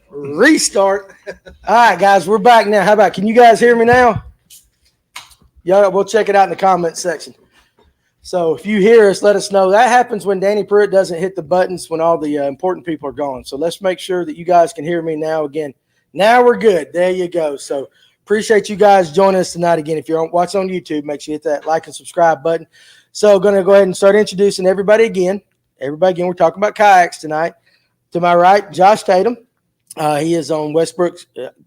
Restart. All right, guys, we're back now. How about, can you guys hear me now? Yeah, we'll check it out in the comments section. So if you hear us, let us know. That happens when Danny Pruitt doesn't hit the buttons when all the important people are gone. So let's make sure that you guys can hear me now again. Now we're good. There you go. So appreciate you guys joining us tonight again. If you're watching on YouTube, make sure you hit that like and subscribe button. So going to go ahead and start introducing everybody again. We're talking about kayaks tonight. To my right, Josh Tatum. He is on Westbrook.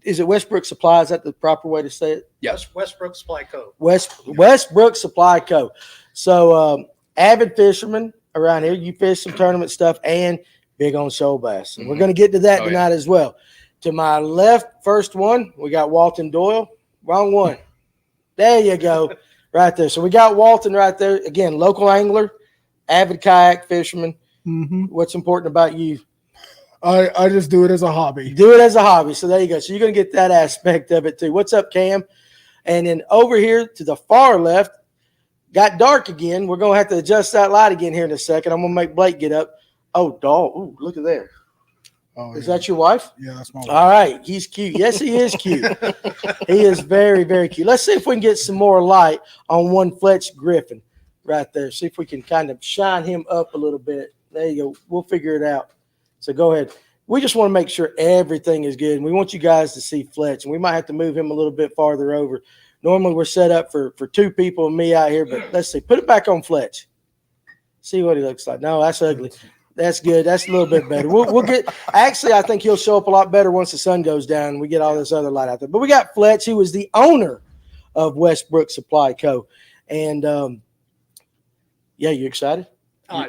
Is it Westbrook Supply? Is that the proper way to say it? Yes, Westbrook Supply Co. Westbrook Supply Co. So avid fisherman around here. You fish some tournament stuff and big on shoal bass. And we're going to get to that tonight as well. To my left, first one, we got Walton Doyal. Wrong one. There you go. Right there. So we got Walton right there. Again, local angler, avid kayak fisherman. Mm-hmm. What's important about you? I just do it as a hobby. Do it as a hobby. So there you go. So you're going to get that aspect of it too. What's up, Cam? And then over here to the far left, got dark again. We're going to have to adjust that light again here in a second. I'm going to make Blake get up. Oh, doll. Ooh, look at there. Oh, is that your wife? Yeah, that's my wife. All right. He's cute. Yes, he is cute. He is very, very cute. Let's see if we can get some more light on one Fletch Griffin right there. See if we can kind of shine him up a little bit. There you go. We'll figure it out. So go ahead. We just want to make sure everything is good, and we want you guys to see Fletch, and we might have to move him a little bit farther over. Normally we're set up for two people and me out here, but let's see. Put it back on Fletch. See what he looks like. No, that's ugly. That's good. That's a little bit better. We'll get – actually, I think he'll show up a lot better once the sun goes down and we get all this other light out there. But we got Fletch, who was the owner of Westbrook Supply Co. And, yeah, you excited?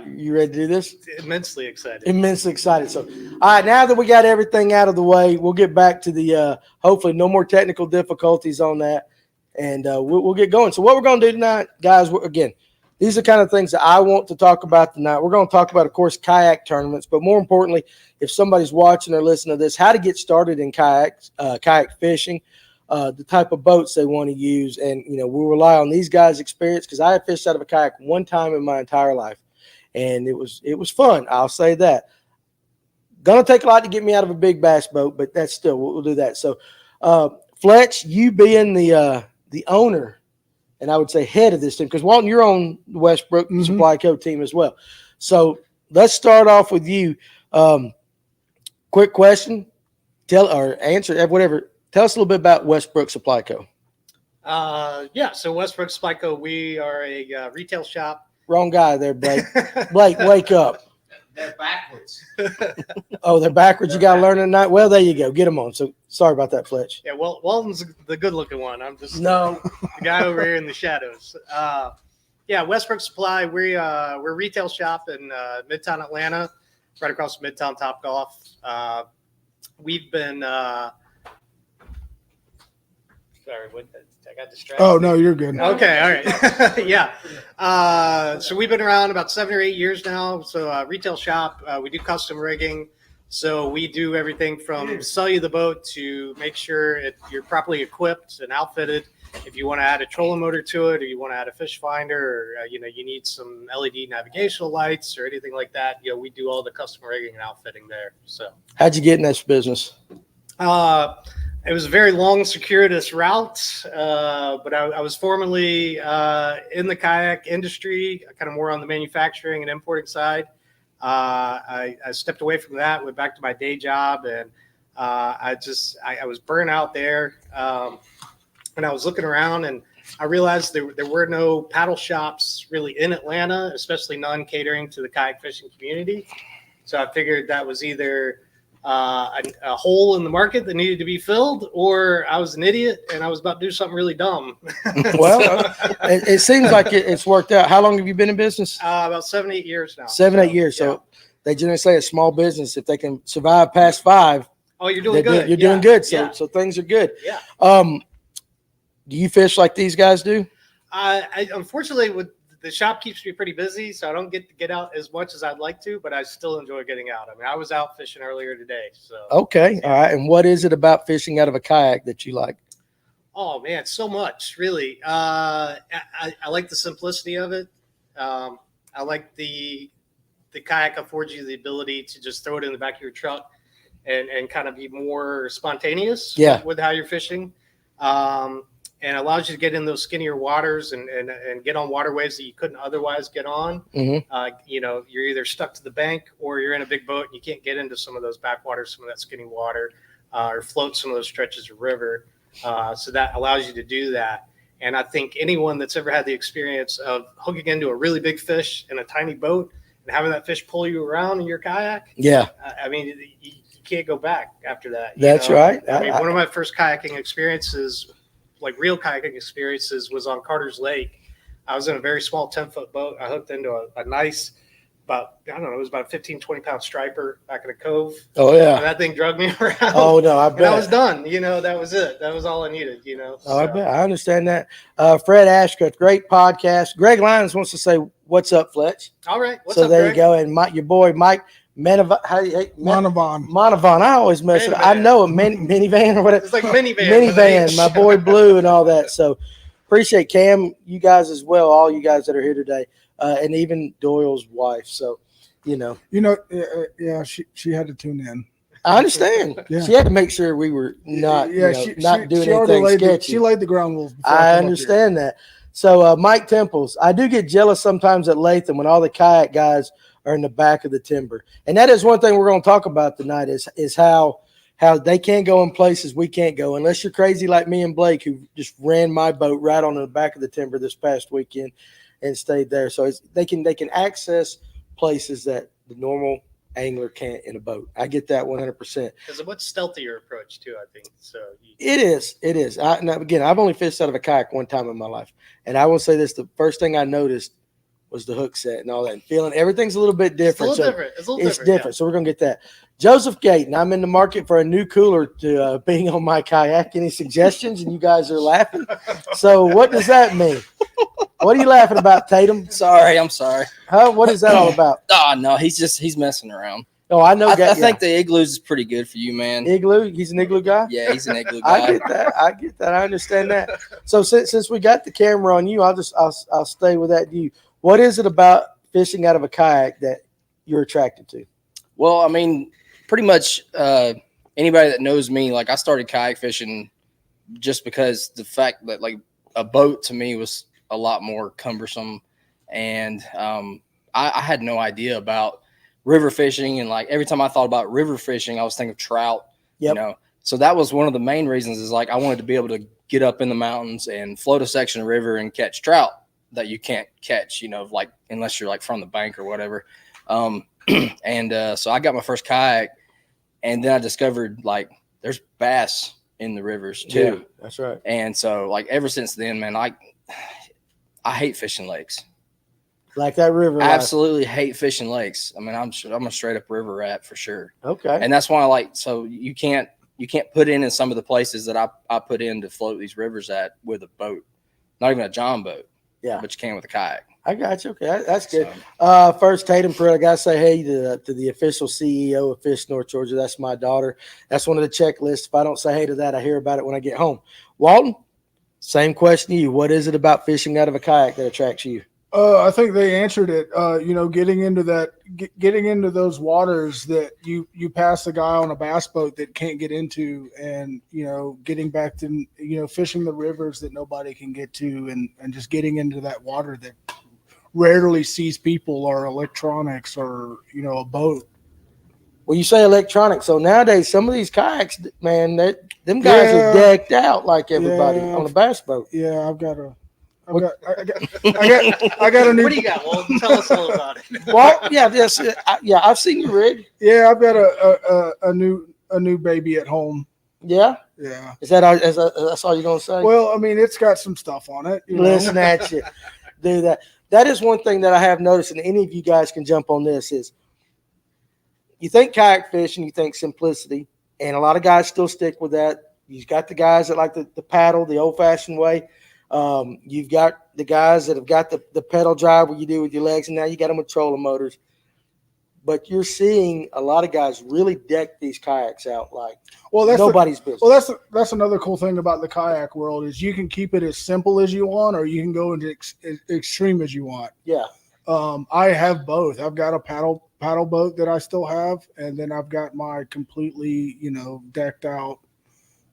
You ready to do this? Immensely excited. Immensely excited. So, all right, now that we got everything out of the way, we'll get back to the hopefully no more technical difficulties on that, and we'll get going. So what we're going to do tonight, guys, again, these are kind of things that I want to talk about tonight. We're going to talk about, of course, kayak tournaments, but more importantly, if somebody's watching or listening to this, how to get started in kayak fishing, the type of boats they want to use, and, we'll rely on these guys' experience because I have fished out of a kayak one time in my entire life. And it was fun. I'll say that. Gonna take a lot to get me out of a big bass boat, but that's still we'll do that. So, Fletch, you being the owner, and I would say head of this team, because Walton, you're on the Westbrook Supply Co. team as well. So let's start off with you. Quick question, answer whatever. Tell us a little bit about Westbrook Supply Co. So Westbrook Supply Co. We are a retail shop. Wrong guy there, Blake. Blake, wake up. They're backwards. Oh, they're backwards. You got to learn tonight. Well, there you go. Get them on. So sorry about that, Fletch. Yeah, well, Walton's the good-looking one. I'm just the guy over here in the shadows. Westbrook Supply. We're a retail shop in Midtown Atlanta, right across from Midtown Topgolf. We've been sorry, I got distracted. Oh, no, you're good. Okay, all right. Yeah. So we've been around about 7 or 8 years now. So retail shop, we do custom rigging. So we do everything from sell you the boat to make sure you're properly equipped and outfitted. If you want to add a trolling motor to it, or you want to add a fish finder, or you need some LED navigational lights or anything like that, we do all the custom rigging and outfitting there. So how'd you get in this business? It was a very long, circuitous route, but I was formerly in the kayak industry, kind of more on the manufacturing and importing side. I stepped away from that, went back to my day job, and I was burnt out there. And I was looking around, and I realized there were no paddle shops really in Atlanta, especially none catering to the kayak fishing community. So I figured that was either a hole in the market that needed to be filled, or I was an idiot and I was about to do something really dumb. Well, it seems like it's worked out. How long have you been in business? About 7, 8 years now. 8 years. So they generally say a small business, if they can survive past 5. Oh, you're doing good. You're doing good. So things are good. Yeah. Do you fish like these guys do? I unfortunately the shop keeps me pretty busy, so I don't get to get out as much as I'd like to, but I still enjoy getting out. I mean, I was out fishing earlier today. So okay, all right. And what is it about fishing out of a kayak that you like? Oh man, so much, really. I like the simplicity of it. I like the kayak affords you the ability to just throw it in the back of your truck and kind of be more spontaneous with how you're fishing. And allows you to get in those skinnier waters and get on waterways that you couldn't otherwise get on. Mm-hmm. You're either stuck to the bank or you're in a big boat and you can't get into some of those backwaters, some of that skinny water, or float some of those stretches of river. So that allows you to do that. And I think anyone that's ever had the experience of hooking into a really big fish in a tiny boat and having that fish pull you around in your kayak, I mean, you can't go back after that. That's right. I mean, one of my first kayaking experiences, like real kayaking experiences, was on Carter's Lake. I was in a very small 10-foot boat. I hooked into a nice, it was about a 15, 20-pound striper back in a cove. Oh, yeah. And that thing drug me around. Oh, no, I bet. And I was done. That was it. That was all I needed, Oh, I bet. I understand that. Fred Ashcroft, great podcast. Greg Lyons wants to say, what's up, Fletch? All right. What's up, Greg? You go. And your boy, Mike Manavon. Manavon. I always mess it up. I know a minivan or whatever. It's like minivan. Minivan, my boy Blue and all that. So appreciate Cam, you guys as well, all you guys that are here today, and even Doyal's wife. So, yeah, she had to tune in. I understand. Yeah. She had to make sure we were not not doing anything sketchy. She laid the ground rules. I understand that. So, Mike Temples, I do get jealous sometimes at Latham when all the kayak guys are in the back of the timber. And that is one thing we're going to talk about tonight is how they can't go in places we can't go unless you're crazy like me and Blake, who just ran my boat right on the back of the timber this past weekend and stayed there. So they can access places that the normal angler can't in a boat. I get that 100%. It's a much stealthier approach too, I think. So it is. Now, again, I've only fished out of a kayak one time in my life, and I will say this: the first thing I noticed was the hook set and all that, and feeling everything's a little bit different. It's a little different. Yeah. So we're gonna get that. Joseph Gayton, I'm in the market for a new cooler to being on my kayak. Any suggestions? And you guys are laughing. So what does that mean? What are you laughing about, Tatum? I'm sorry. Huh? What is that all about? Oh no, he's messing around. Oh, I know. I think the igloos is pretty good for you, man. Igloo? He's an igloo guy? Yeah, he's an igloo guy. I get that. I understand that. So since we got the camera on you, I'll stay with that. What is it about fishing out of a kayak that you're attracted to? Well, I mean, pretty much anybody that knows me, like I started kayak fishing just because the fact that like a boat to me was a lot more cumbersome, and I had no idea about river fishing, and like every time I thought about river fishing, I was thinking of trout. Yep. So that was one of the main reasons. Is like I wanted to be able to get up in the mountains and float a section of river and catch trout that you can't catch, like unless you're like from the bank or whatever. And so I got my first kayak, and then I discovered like there's bass in the rivers too. Yeah, that's right. And so like ever since then, man, I hate fishing lakes. Like that river. Absolutely hate fishing lakes. I mean, I'm a straight up river rat for sure. Okay. And that's why so you can't put in some of the places that I put in to float these rivers at with a boat, not even a John boat. Yeah. But you can with a kayak. I got you. Okay. That's good. First, Tatum Pruitt, I got to say hey to the official CEO of Fish North Georgia. That's my daughter. That's one of the checklists. If I don't say hey to that, I hear about it when I get home. Walton, same question to you. What is it about fishing out of a kayak that attracts you? I think they answered it. Getting into those waters that you pass the guy on a bass boat that can't get into, and getting back to fishing the rivers that nobody can get to, and just getting into that water that rarely sees people or electronics or a boat. Well, you say electronics. So nowadays, some of these kayaks, man, them guys are decked out like everybody on a bass boat. Yeah, I got a new. What do you got, Walton? Tell us all about it. Well, I've seen your rig. Yeah, I've got a new baby at home. Yeah. Yeah. Is that's all you're gonna say? Well, I mean, it's got some stuff on it. Listen at you. Do that. That is one thing that I have noticed, and any of you guys can jump on this, is you think kayak fishing, you think simplicity, and a lot of guys still stick with that. You've got the guys that like the paddle the old-fashioned way. You've got the guys that have got the pedal drive where you do with your legs, and now you got them with trolling motors. But you're seeing a lot of guys really deck these kayaks out like nobody's business. Well, that's another cool thing about the kayak world is you can keep it as simple as you want, or you can go into extreme as you want. Yeah. I have both. I've got a paddle paddle boat that I still have, and then I've got my completely, decked out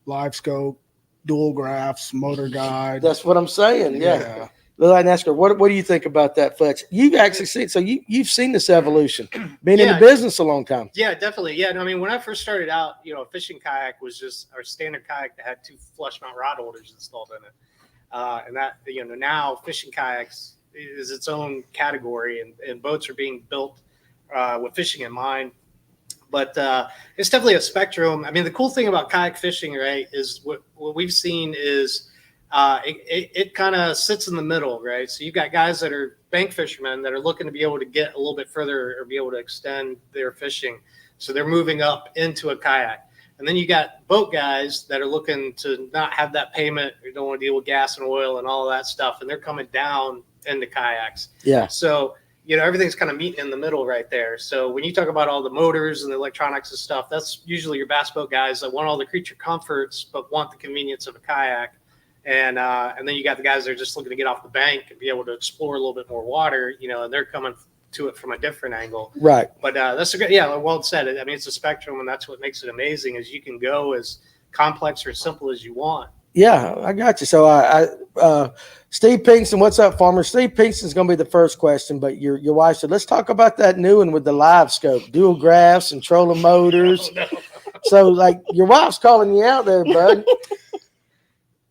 live scope, dual graphs, motor guide. That's what I'm saying. Yeah. Lily Nasker, what do you think about that, Fletch? You've actually seen, so you've seen this evolution, been in the business a long time. Yeah, definitely. Yeah, no, I mean, when I first started out, a fishing kayak was just our standard kayak that had 2 flush mount rod holders installed in it, and that now fishing kayaks is its own category, and boats are being built with fishing in mind. But it's definitely a spectrum. I mean, the cool thing about kayak fishing, right, is what we've seen is it kind of sits in the middle, right? So you've got guys that are bank fishermen that are looking to be able to get a little bit further or be able to extend their fishing. So they're moving up into a kayak. And then you got boat guys that are looking to not have that payment or don't want to deal with gas and oil and all of that stuff. And they're coming down into kayaks. Yeah. So, everything's kind of meeting in the middle right there. So when you talk about all the motors and the electronics and stuff, that's usually your bass boat guys that want all the creature comforts but want the convenience of a kayak. And then you got the guys that are just looking to get off the bank and be able to explore a little bit more water, and they're coming to it from a different angle. Right. But that's a good, like Walt said, I mean, it's a spectrum, and that's what makes it amazing is you can go as complex or simple as you want. Yeah, I got you. So Steve Pinkston, what's up, farmer? Steve Pinkston's going to be the first question, but your wife said, let's talk about that new one with the live scope, dual graphs and trolling motors. No. So like your wife's calling you out there, bud.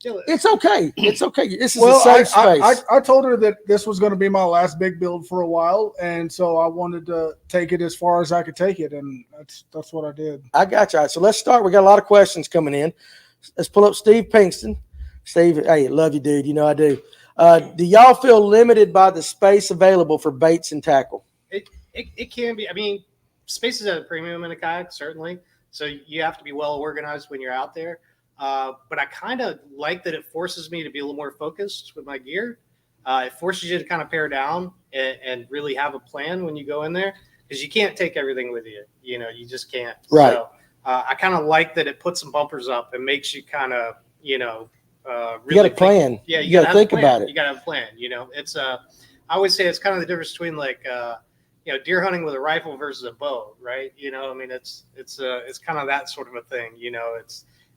It's okay. It's okay. This is a safe space. I told her that this was going to be my last big build for a while, and so I wanted to take it as far as I could take it, and that's what I did. I got you. All right, so let's start. We got a lot of questions coming in. Let's pull up Steve Pinkston. Steve, hey, love you, dude. I do. Do y'all feel limited by the space available for baits and tackle? It can be. I mean, space is at a premium in a kayak, certainly. So you have to be well organized when you're out there. But I kind of like that it forces me to be a little more focused with my gear. It forces you to kind of pare down and really have a plan when you go in there because you can't take everything with you. You just can't. Right. So I kind of like that it puts some bumpers up and makes you kind of, really you got to plan. Yeah, you got to think about it. You got to have a plan. It's I always say it's kind of the difference between like deer hunting with a rifle versus a bow, right? I mean, it's kind of that sort of a thing.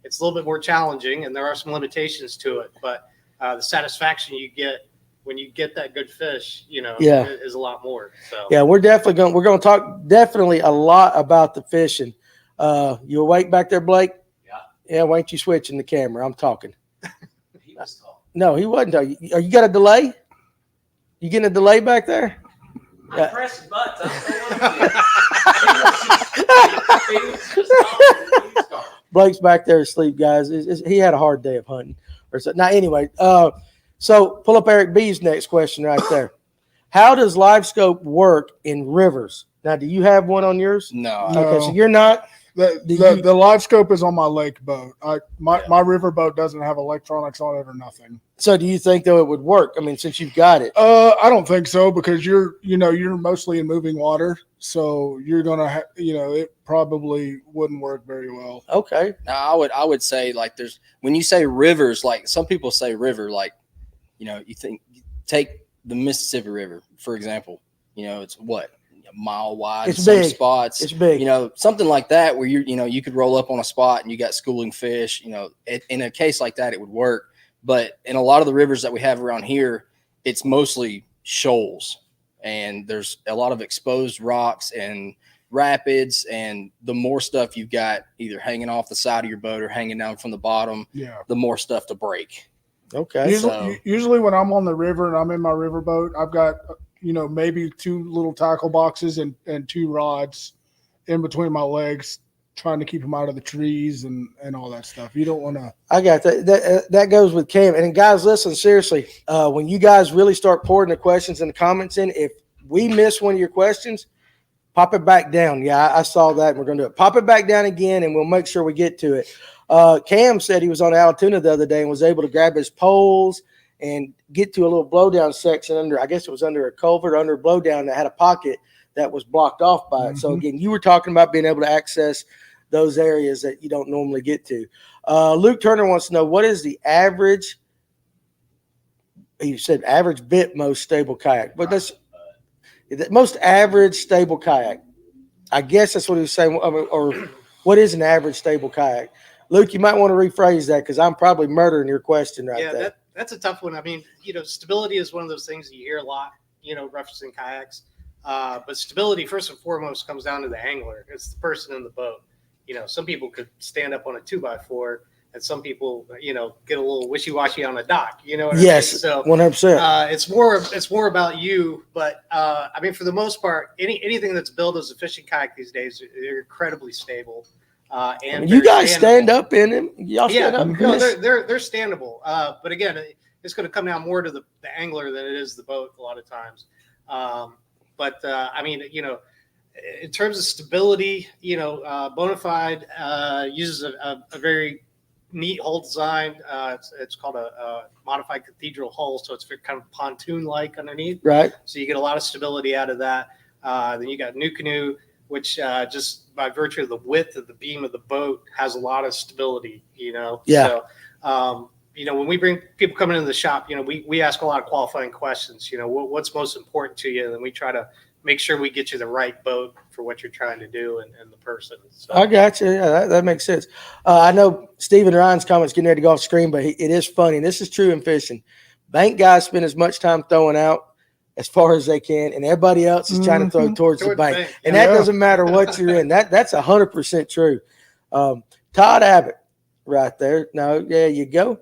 It's a little bit more challenging, and there are some limitations to it. But the satisfaction you get when you get that good fish, is a lot more. So yeah, we're going to talk definitely a lot about the fishing. You awake back there, Blake? Yeah. Why ain't you switching the camera? I'm talking. He was talking. No, he wasn't. Are you got a delay? You getting a delay back there? I'm pressing buttons. He was just talking. Blake's back there asleep, guys. He had a hard day of hunting. Now, anyway, so pull up Eric B's next question right there. How does live scope work in rivers? Now, do you have one on yours? No. Okay, so you're not. The live scope is on my lake boat. My river boat doesn't have electronics on it or nothing. So do you think though it would work? I mean, since you've got it. I don't think so because you're mostly in moving water, so you're gonna it probably wouldn't work very well. Okay. Now I would say like when you say rivers, like some people say river, like you take the Mississippi River for example. It's what? Mile wide it's in some big spots. It's big. Something like that where you could roll up on a spot and you got schooling fish. In a case like that, it would work. But in a lot of the rivers that we have around here, it's mostly shoals, and there's a lot of exposed rocks and rapids, and the more stuff you've got either hanging off the side of your boat or hanging down from the bottom, the more stuff to break. Okay. Usually when I'm on the river and I'm in my river boat, I've got maybe 2 little tackle boxes and 2 rods in between my legs, trying to keep them out of the trees and all that stuff. You don't want to. I got that. That goes with Cam. And guys, listen, seriously, when you guys really start pouring the questions and the comments in, if we miss one of your questions, pop it back down. Yeah, I saw that. And we're going to do it. Pop it back down again, and we'll make sure we get to it. Cam said he was on Altoona the other day and was able to grab his poles and get to a little blowdown section under a culvert, under a blowdown that had a pocket that was blocked off by it. Mm-hmm. So again, you were talking about being able to access those areas that you don't normally get to. Luke Turner wants to know, what is the average, he said average bit most stable kayak, but that's the most average stable kayak. I guess that's what he was saying. I mean, or what is an average stable kayak? Luke, you might want to rephrase that because I'm probably murdering your question right there. Yeah, that's a tough one. I mean, stability is one of those things that you hear a lot, referencing kayaks. But stability, first and foremost, comes down to the angler. It's the person in the boat. Some people could stand up on a 2x4, and some people, get a little wishy-washy on a dock. You know what I mean? Yes, So 100%. it's more about you. But I mean, for the most part, anything that's built as a fishing kayak these days, they're incredibly stable. And You guys standable. stand up in them. Y'all stand up. No, they're standable. But again, it's going to come down more to the angler than it is the boat a lot of times. But I mean, in terms of stability, Bonafide uses a very neat hull design. It's called a modified cathedral hull, so it's kind of pontoon-like underneath. Right. So you get a lot of stability out of that. Then you got New Canoe, which just by virtue of the width of the beam of the boat has a lot of stability. Yeah. So, when we bring people coming into the shop, we ask a lot of qualifying questions. What's most important to you, and then we try to make sure we get you the right boat for what you're trying to do and the person. So. I got you. Yeah, that makes sense. I know Stephen Ryan's comments getting ready to go off screen, but it is funny. And this is true in fishing. Bank guys spend as much time throwing out as far as they can, and everybody else is trying to throw towards the bank. And that doesn't matter what you're in. That's 100% true. Todd Abbott right there. No, there you go.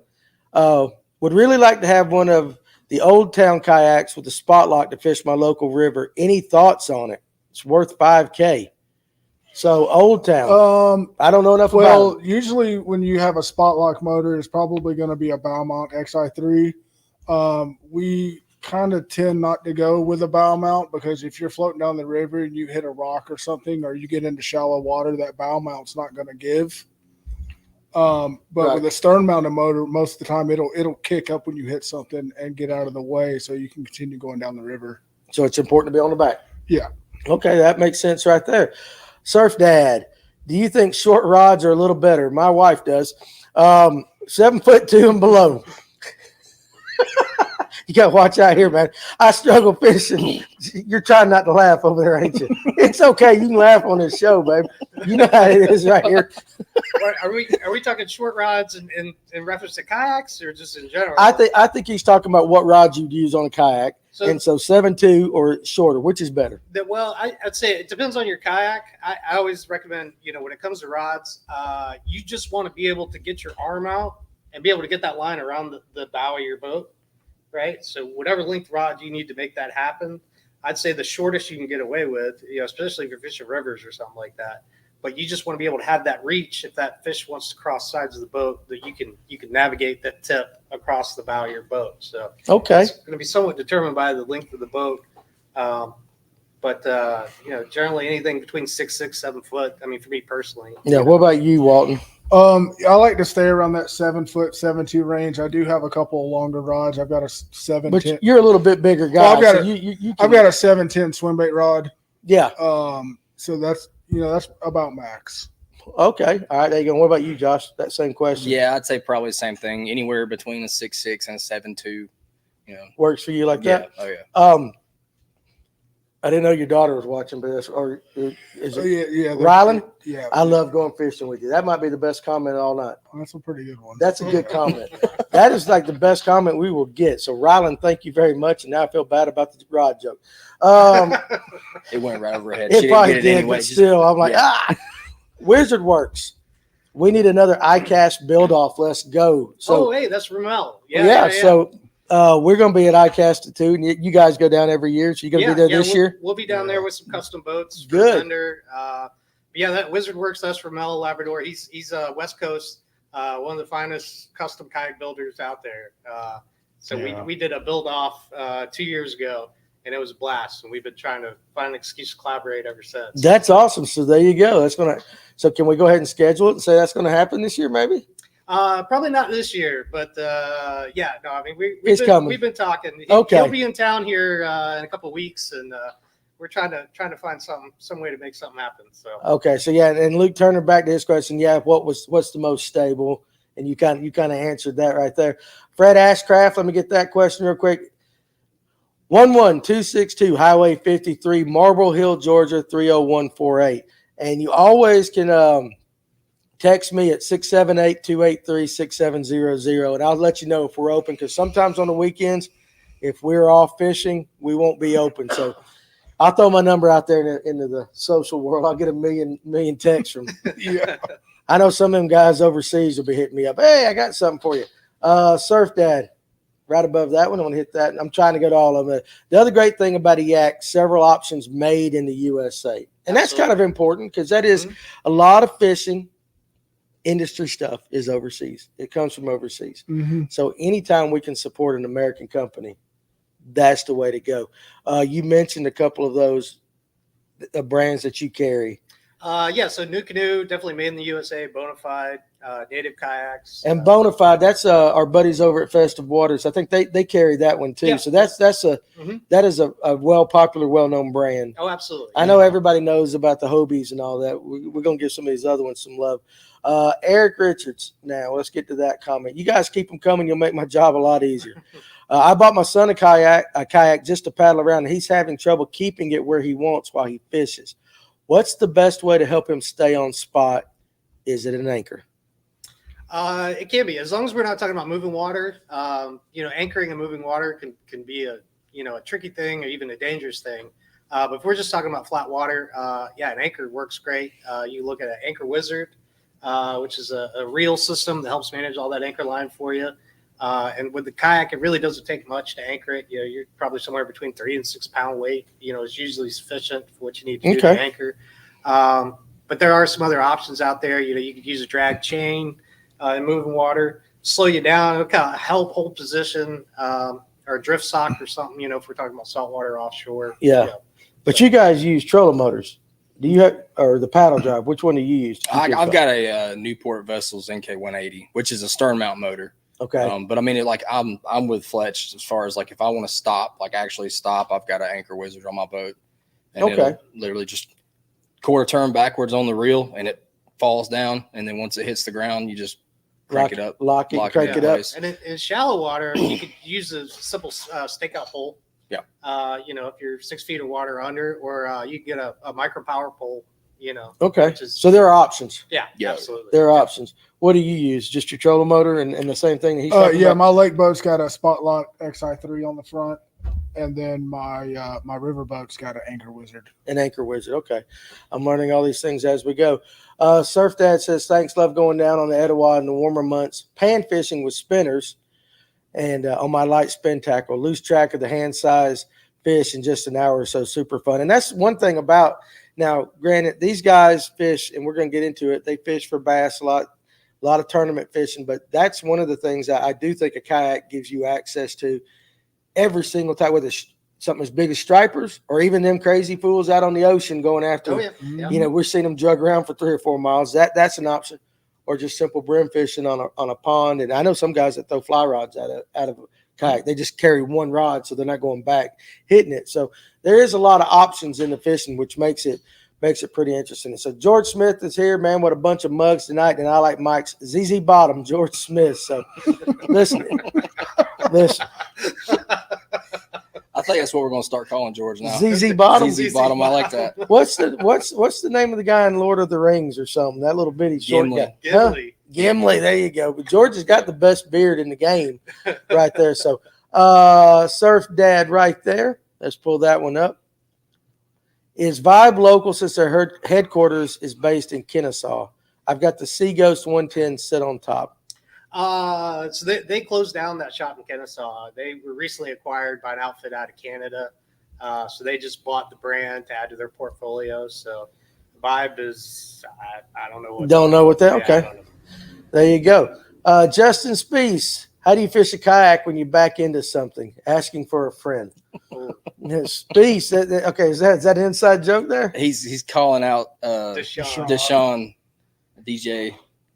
Would really like to have one of the Old Town kayaks with a spot lock to fish my local river. Any thoughts on it? It's worth $5,000. So Old Town. I don't know enough about it. Usually when you have a spot lock motor, it's probably going to be a Bowmont XI3. We kind of tend not to go with a bow mount because if you're floating down the river and you hit a rock or something, or you get into shallow water, that bow mount's not going to give. But with a stern mounted motor, most of the time it'll kick up when you hit something and get out of the way so you can continue going down the river. So it's important to be on the back. Yeah. Okay, that makes sense right there. Surf Dad, do you think short rods are a little better? My wife does. 7'2" and below. You got to watch out here, man. I struggle fishing. You're trying not to laugh over there, ain't you? It's okay. You can laugh on this show, babe. You know how it is right here. Are we talking short rods in reference to kayaks or just in general? I think he's talking about what rods you'd use on a kayak. So 7'2" or shorter, which is better? Well, I'd say it depends on your kayak. I always recommend, when it comes to rods, you just want to be able to get your arm out and be able to get that line around the bow of your boat. Right. So whatever length rod you need to make that happen, I'd say the shortest you can get away with, especially if you're fishing rivers or something like that. But you just want to be able to have that reach if that fish wants to cross sides of the boat, that you can navigate that tip across the bow of your boat. So okay, it's going to be somewhat determined by the length of the boat. But generally anything between 6'6", 7 foot. I mean, for me personally. Yeah. What about you, Walton? I like to stay around that 7 foot, 7'2" range. I do have a couple of longer rods. I've got a 7'10". But you're a little bit bigger guy. Well, I've got a 7'10" swim bait rod. Yeah. So that's about max. Okay. All right. There you go. What about you, Josh? That same question. Yeah, I'd say probably the same thing. Anywhere between a 6'6" and a 7'2". Works for you like that? Oh yeah. I didn't know your daughter was watching, but is it Yeah. Rylan? Yeah. I love going fishing with you. That might be the best comment all night. That's a pretty good one. That's a good comment. That is like the best comment we will get. So, Rylan, thank you very much. And now I feel bad about the rod joke. It went right over her head. It She probably didn't get it did, anyway. but still, I'm like, Wizard Works. We need another iCast build-off. Let's go. So, hey, that's Ramel. Yeah. So, we're going to be at iCast too, and you guys go down every year. So you're going to be there this year? We'll be down there with some custom boats. Good. That Wizard Works. That's from Mel Labrador. He's West Coast, one of the finest custom kayak builders out there. We did a build off 2 years ago, and it was a blast. And we've been trying to find an excuse to collaborate ever since. That's awesome. So there you go. So can we go ahead and schedule it and say that's going to happen this year, maybe? Probably not this year, but I mean, we've been talking. He'll be in town here in a couple of weeks, and we're trying to find some way to make something happen. So okay, so and Luke Turner, back to his question. Yeah, what's the most stable? And you kind of answered that right there. Fred Ashcraft, let me get that question real quick. 11262 Highway 53, Marble Hill, Georgia 30148. And you always can text me at 678-283-6700, and I'll let you know if we're open, because sometimes on the weekends, if we're off fishing, we won't be open. So I'll throw my number out there into the social world. I'll get a million texts from Yeah. I know some of them guys overseas will be hitting me up. Hey, I got something for you. Surf Dad, right above that one. I'm going to hit that. I'm trying to go to all of them. The other great thing about a yak, several options made in the USA. And that's kind of important, because that is a lot of fishing industry stuff is overseas. It comes from overseas. Mm-hmm. So anytime we can support an American company, that's the way to go. You mentioned a couple of those brands that you carry. So New Canoe, definitely made in the USA, Bonafide, Native Kayaks. And Bonafide, that's our buddies over at Festive Waters. I think they carry that one too. Yeah. So that is a popular, well-known brand. Oh, absolutely. I know everybody knows about the Hobies and all that. We're going to give some of these other ones some love. Eric Richards, now let's get to that comment. You guys keep them coming. You'll make my job a lot easier. I bought my son a kayak just to paddle around, and he's having trouble keeping it where he wants while he fishes. What's the best way to help him stay on spot? Is it an anchor? It can be, as long as we're not talking about moving water. Anchoring and moving water can be a tricky thing or even a dangerous thing. But if we're just talking about flat water, an anchor works great. You look at an Anchor Wizard, which is a reel system that helps manage all that anchor line for you. And with the kayak, it really doesn't take much to anchor it. You're probably somewhere between 3 and 6 pound weight. Is usually sufficient for what you need to do to anchor. But there are some other options out there. You could use a drag chain in moving water, slow you down. It'll kind of help hold position, or a drift sock or something. If we're talking about saltwater offshore. Yeah. But you guys use trolling motors. Do you have, or the paddle drive? Which one do you use? I've got a Newport Vessels NK180, which is a stern mount motor. Okay. But I mean, I'm with Fletch as far as if I want to stop, actually stop, I've got an Anchor Wizard on my boat. And it'll literally just quarter turn backwards on the reel, and it falls down. And then once it hits the ground, you just crank it up. Lock it, crank it up. And in shallow water, you could use a simple stakeout pole. Yeah. If you're 6 feet of water under, or you can get a micro power pole, Okay. So there are options. Yeah, absolutely. There are options. What do you use? Just your trolling motor and the same thing that he's Yeah, about? my lake boat's got a Spotlock XI3 on the front, and then my river boat's got an Anchor Wizard. An Anchor Wizard. Okay. I'm learning all these things as we go. Surf Dad says, thanks, love going down on the Etowah in the warmer months. Pan fishing with spinners and on my light spin tackle. Lose track of the hand size fish in just an hour or so. Super fun. And that's one thing about, now, granted, these guys fish, and we're going to get into it. They fish for bass a lot of tournament fishing, but that's one of the things that I do think a kayak gives you access to every single time, whether it's something as big as stripers or even them crazy fools out on the ocean going after, we're seeing them drug around for 3 or 4 miles. That's an option. Or just simple brim fishing on a pond. And I know some guys that throw fly rods out of a kayak. They just carry one rod, so they're not going back hitting it. So there is a lot of options in the fishing, which makes it pretty interesting. So George Smith is here, man. What a bunch of mugs tonight. And I like Mike's ZZ Bottom, George Smith. So listen. I think that's what we're going to start calling George now. ZZ Bottom. ZZ Bottom. I like that. What's the name of the guy in Lord of the Rings or something? That little bitty short guy. Gimli. Gimli. There you go. But George has got the best beard in the game right there. So Surf Dad right there. Let's pull that one up. Is Vibe local since their headquarters is based in Kennesaw? I've got the Sea Ghost 110 set on top. So they closed down that shop in Kennesaw. They were recently acquired by an outfit out of Canada. So they just bought the brand to add to their portfolio. So Vibe is, I don't know what. Don't know what that, yeah, okay. There you go. Justin Spees, how do you fish a kayak when you back into something? Asking for a friend. Spees, okay, is that an inside joke there? He's calling out Deshaun. DJ.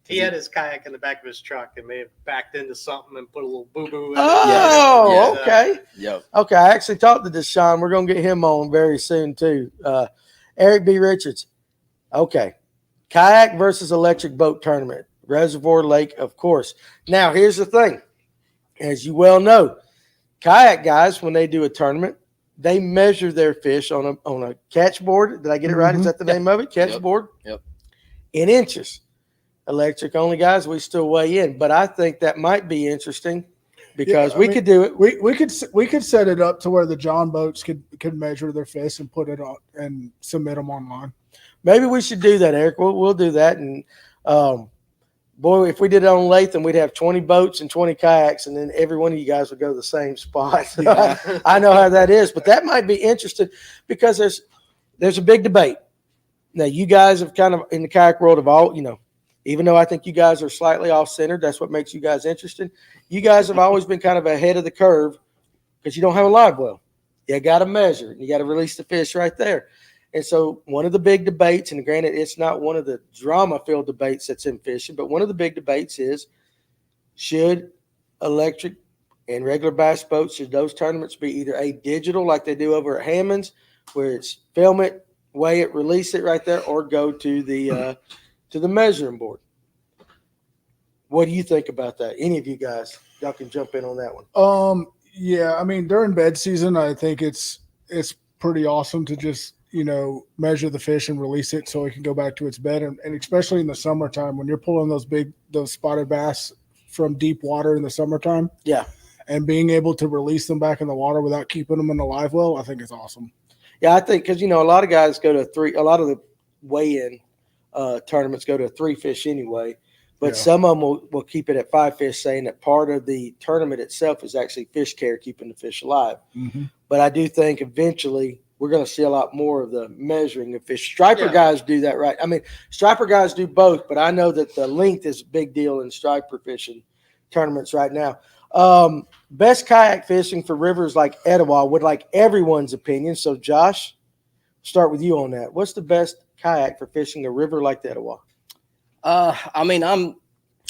He had his kayak in the back of his truck and may have backed into something and put a little boo-boo in it. Oh, okay. Yep. Okay, I actually talked to Deshaun. We're going to get him on very soon, too. Eric B. Richards. Okay. Kayak versus electric boat tournament. Reservoir Lake, of course. Now, here's the thing. As you well know, kayak guys, when they do a tournament, they measure their fish on a catch board. Did I get it right? Is that the name of it? Catch Yep. board? Yep. In inches. Electric only guys, we still weigh in. But I think that might be interesting because we could do it. We could set it up to where the John boats could measure their fish and put it on and submit them online. Maybe we should do that, Eric. We'll do that. And boy, if we did it on Latham, we'd have 20 boats and 20 kayaks, and then every one of you guys would go to the same spot. Yeah. I know how that is, but that might be interesting because there's a big debate. Now, you guys have kind of in the kayak world of all, even though I think you guys are slightly off-centered, that's what makes you guys interesting. You guys have always been kind of ahead of the curve because you don't have a live well. You got to measure it. You got to release the fish right there. And so one of the big debates, and granted, it's not one of the drama-filled debates that's in fishing, but one of the big debates is, should electric and regular bass boats, should those tournaments be either a digital like they do over at Hammond's, where it's film it, weigh it, release it right there, or go to the measuring board? What do you think about that? Any of you guys, y'all can jump in on that one. Yeah, I mean, during bed season, I think it's pretty awesome to just measure the fish and release it so it can go back to its bed, and especially in the summertime when you're pulling those spotted bass from deep water in the summertime. Yeah, and being able to release them back in the water without keeping them in the live well, I think is awesome. Yeah, I think because a lot of guys go to a lot of the weigh-in tournaments go to 3 fish anyway, but some of them will keep it at 5 fish, saying that part of the tournament itself is actually fish care, keeping the fish alive. Mm-hmm. But I do think eventually we're going to see a lot more of the measuring of fish. Striper guys do that, right? I mean, striper guys do both, but I know that the length is a big deal in striper fishing tournaments right now. Best kayak fishing for rivers like Etowah would like everyone's opinion. So, Josh, start with you on that. What's the best kayak for fishing a river like the Etowah? I mean, I'm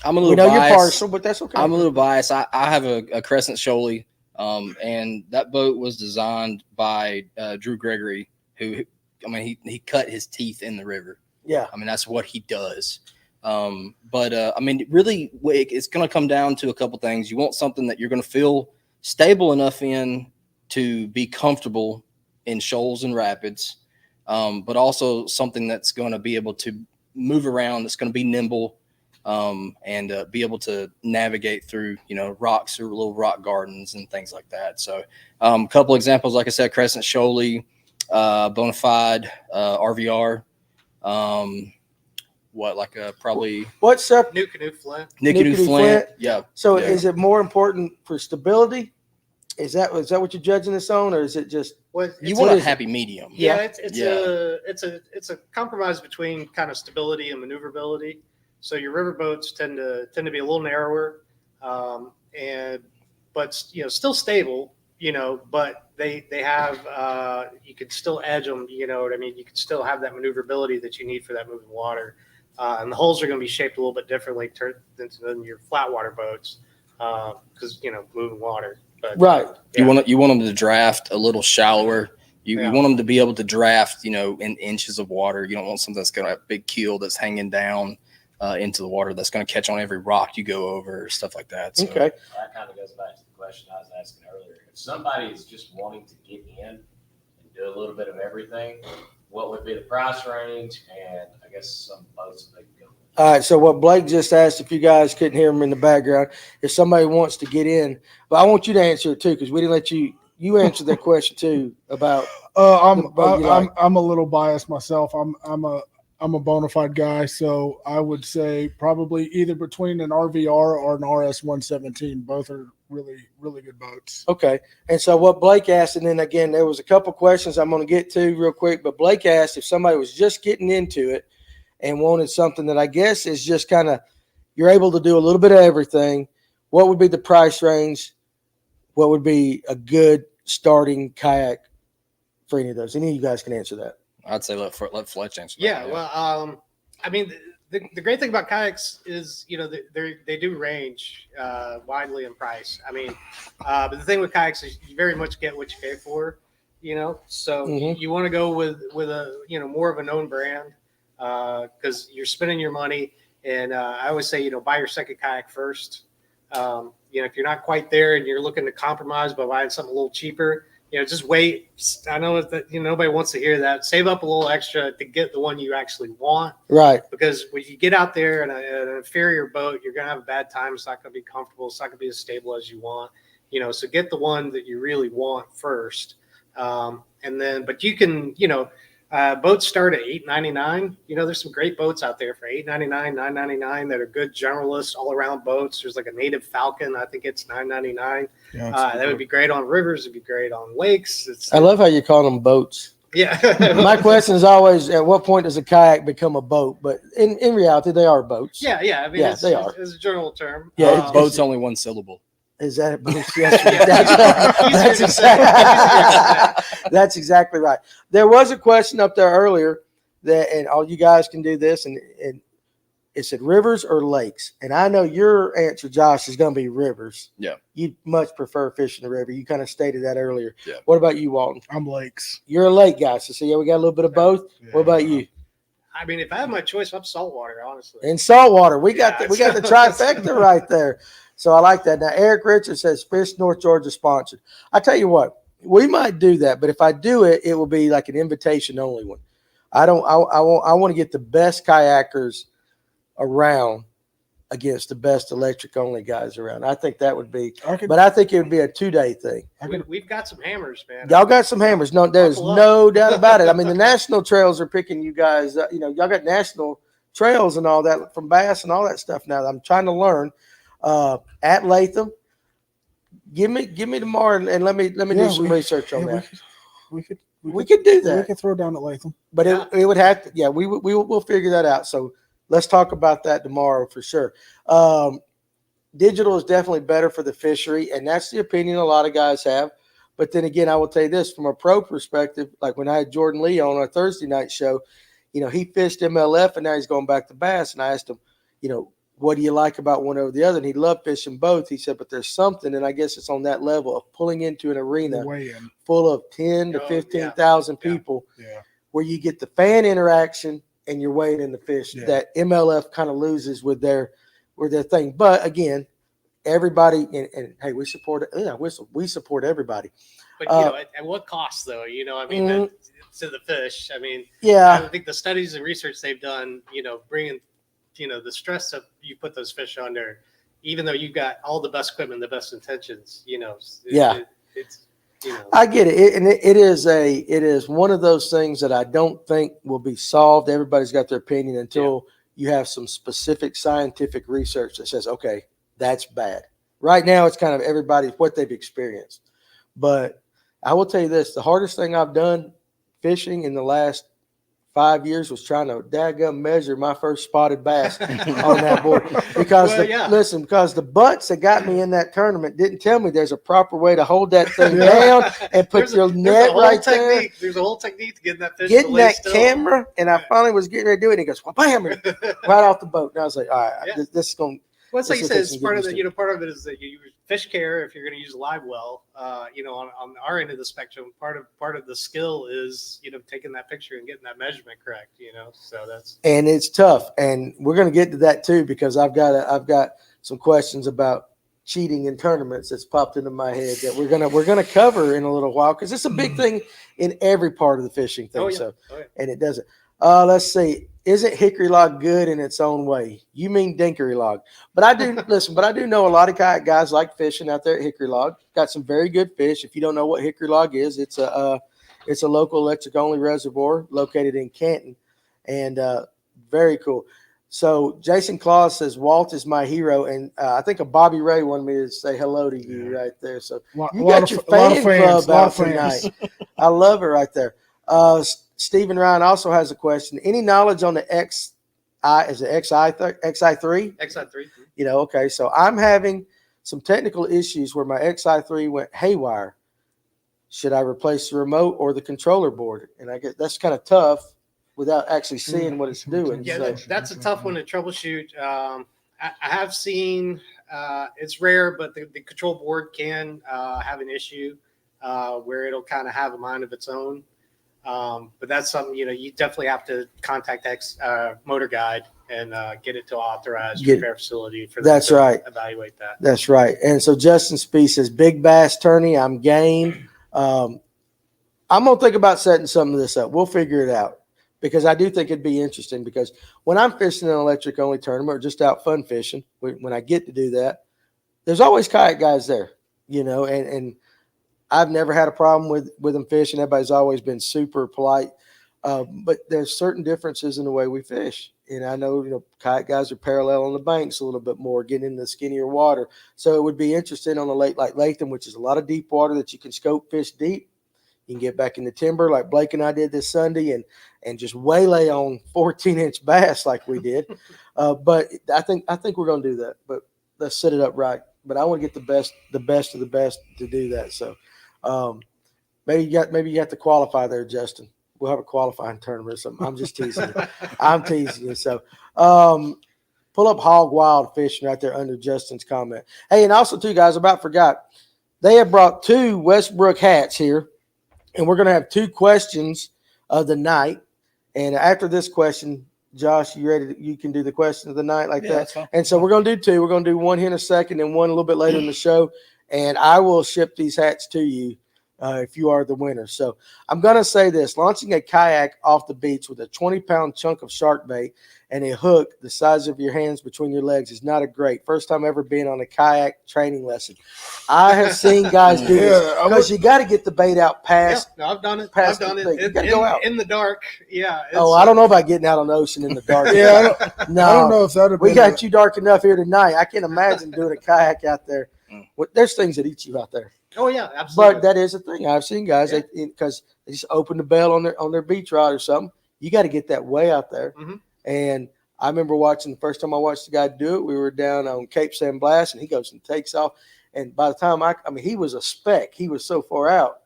a little We know biased. you're partial, but that's okay. I'm a little biased. I have a Crescent Shoaly, and that boat was designed by Drew Gregory, who, I mean, he cut his teeth in the river. Yeah. I mean, that's what he does. But I mean, really, it's going to come down to a couple things. You want something that you're going to feel stable enough in to be comfortable in shoals and rapids, but also something that's going to be able to move around, that's going to be nimble, and be able to navigate through, rocks or little rock gardens and things like that. So a couple examples, like I said, Crescent Shoaly, Bonafide, RVR, probably What's up? New Canoe Flint. Nickety Flint. Yeah. So Yeah. is it more important for stability? Is that what you're judging this on, or is it just You want a happy medium. Yeah, it's a compromise between kind of stability and maneuverability. So your river boats tend to be a little narrower, but still stable. But they have you can still edge them. You know what I mean? You can still have that maneuverability that you need for that moving water. And the holes are going to be shaped a little bit differently than your flat water boats because moving water. But, right? You want them to draft a little shallower. You want them to be able to draft, in inches of water. You don't want something that's going to have a big keel that's hanging down into the water that's going to catch on every rock you go over, stuff like that. So. Okay. That kind of goes back to the question I was asking earlier. If somebody is just wanting to get in and do a little bit of everything, what would be the price range? And I guess some boats they can go. All right. So what Blake just asked, if you guys couldn't hear him in the background, if somebody wants to get in, but I want you to answer it too, because we didn't let you answer that question too about. I'm a little biased myself. I'm a bona fide guy, so I would say probably either between an RVR or an RS 117. Both are really, really good boats. Okay. And so what Blake asked, and then again, there was a couple questions I'm going to get to real quick, but Blake asked if somebody was just getting into it and wanted something that I guess is just kind of, you're able to do a little bit of everything. What would be the price range? What would be a good starting kayak for any of those? Any of you guys can answer that. I'd say let Fletch answer. Yeah, that. well, I mean, the great thing about kayaks is, they do range widely in price. I mean, but the thing with kayaks is you very much get what you pay for, So you want to go with a more of a known brand because you're spending your money. And I always say, buy your second kayak first. If you're not quite there and you're looking to compromise by buying something a little cheaper, just wait. I know that nobody wants to hear that. Save up a little extra to get the one you actually want. Right. Because when you get out there in an inferior boat, you're gonna have a bad time. It's not gonna be comfortable. It's not gonna be as stable as you want. So get the one that you really want first, and then. But you can, boats start at $8.99. There's some great boats out there for $8.99, $9.99 that are good generalist all around boats. There's like a Native Falcon. I think it's $9.99. Yeah, That would be great on rivers. It'd be great on lakes. I love how you call them boats. Yeah. My question is always, at what point does a kayak become a boat? But in reality, they are boats. Yeah. I mean, they are. It's a general term. Yeah, Boat's only one syllable. Is that a boat? Yes, that's exactly right. There was a question up there earlier and all you guys can do this, and it said rivers or lakes. And I know your answer, Josh, is going to be rivers. Yeah. You much prefer fishing the river. You kind of stated that earlier. Yeah. What about you, Walton? I'm lakes. You're a lake guy. So yeah, we got a little bit of both. Yeah. What about you? I mean, if I have my choice, I'm saltwater, honestly. In saltwater, we got the Yeah, trifecta right there. So I like that. Now Eric Richards says Fish North Georgia sponsored. I tell you what, we might do that, but if I do it, it will be like an invitation only one. I want to get the best kayakers around against the best electric only guys around. I think that would be, but I think it would be a 2-day thing. We've got some hammers, man. Y'all got some hammers. No, there's no doubt about it. I mean, the national trails are picking you guys. Y'all got national trails and all that from Bass and all that stuff. Now I'm trying to learn at Latham. Give me tomorrow and let me do some research on that. We could do that. We could throw down at Latham, but it would have to. Yeah, we'll figure that out. So let's talk about that tomorrow for sure. Digital is definitely better for the fishery, and that's the opinion a lot of guys have. But then again, I will tell you this from a pro perspective. Like when I had Jordan Lee on our Thursday night show, he fished MLF and now he's going back to Bass. And I asked him, what do you like about one over the other? And he loved fishing both. He said, but there's something, and I guess it's on that level of pulling into an arena full of 10 to 15,000 people where you get the fan interaction and you're weighing in the fish that MLF kind of loses with their thing. But again, everybody, and hey, we support everybody. But at what cost though? I mean, to the fish. I mean, I think the studies and research they've done, bringing the stress that you put those fish under, even though you've got all the best equipment, the best intentions, it's. I get it. It is one of those things that I don't think will be solved. Everybody's got their opinion until you have some specific scientific research that says, okay, that's bad. Right now, it's kind of everybody's what they've experienced. But I will tell you this, the hardest thing I've done fishing in the last 5 years was trying to daggum measure my first spotted bass on that board because because the butts that got me in that tournament didn't tell me there's a proper way to hold that thing down and put your net right there. There's a whole technique to get that fish getting that camera, and I finally was getting ready to do it. And he goes, well, bam, right off the boat. And I was like, all right, this is going. Well, it's like you said, it's part of the, part of it is that you fish care if you're going to use Livewell. On our end of the spectrum, part of the skill is taking that picture and getting that measurement correct. So that's and it's tough, and we're going to get to that too because I've got some questions about cheating in tournaments that's popped into my head that we're gonna cover in a little while because it's a big thing in every part of the fishing thing. And it doesn't. Let's see. Isn't hickory log good in its own way? You mean dinkery log. But I do listen, but I do know a lot of kayak guys like fishing out there at hickory log. Got some very good fish. If you don't know what hickory log is, it's a local electric only reservoir located in Canton. And very cool. So Jason Claus says Walt is my hero, and I think a Bobby Ray wanted me to say hello to you right there. So you got your fan club out tonight. I love it right there. Stephen Ryan also has a question. Any knowledge on the XI3? XI3. Okay. So I'm having some technical issues where my XI3 went haywire. Should I replace the remote or the controller board? And I guess that's kind of tough without actually seeing what it's doing. Yeah, that's a tough one to troubleshoot. I have seen it's rare, but the control board can have an issue where it'll kind of have a mind of its own. But that's something, you definitely have to contact Motor Guide and get it to authorized repair facility for them to evaluate that. That's right. And so Justin Spee says, big bass tourney, I'm game. I'm going to think about setting some of this up. We'll figure it out because I do think it'd be interesting because when I'm fishing an electric only tournament or just out fun fishing, when I get to do that, there's always kayak guys there, and I've never had a problem with them fishing. Everybody's always been super polite. But there's certain differences in the way we fish. And I know, kayak guys are parallel on the banks a little bit more, getting into skinnier water. So it would be interesting on a lake like Latham, which is a lot of deep water that you can scope fish deep. You can get back in the timber like Blake and I did this Sunday and just waylay on 14-inch bass like we did. But I think we're going to do that. But let's set it up right. But I want to get the best of the best to do that. So maybe you got to qualify there, Justin. We'll have a qualifying tournament or something. I'm just teasing you. I'm teasing you. So pull up Hog Wild Fishing right there under Justin's comment. Hey, and also too, guys, about forgot. They have brought 2 Westbrook hats here, and we're going to have 2 questions of the night. And after this question, Josh, you ready? You can do the question of the night like that? That's fine. And so we're going to do 2. We're going to do one here in a second and one a little bit later in the show. And I will ship these hats to you if you are the winner. So I'm going to say this. Launching a kayak off the beach with a 20-pound chunk of shark bait and a hook the size of your hands between your legs is not a great. First time ever being on a kayak training lesson. I have seen guys do this because you got to get the bait out past. Yeah, no, I've done it. Past I've done the it. thing. You gotta go out. In the dark. Yeah. I don't know about getting out on the ocean in the dark. Yeah, No, I don't know if that would we got you dark enough here tonight. I can't imagine doing a kayak out there. There's things that eat you out there. Oh yeah, absolutely. But that is a thing. I've seen guys because they just open the bell on their beach rod or something. You got to get that way out there. Mm-hmm. And I remember watching the first time I watched the guy do it. We were down on Cape San Blas, and he goes and takes off. And by the time I mean, he was a speck. He was so far out.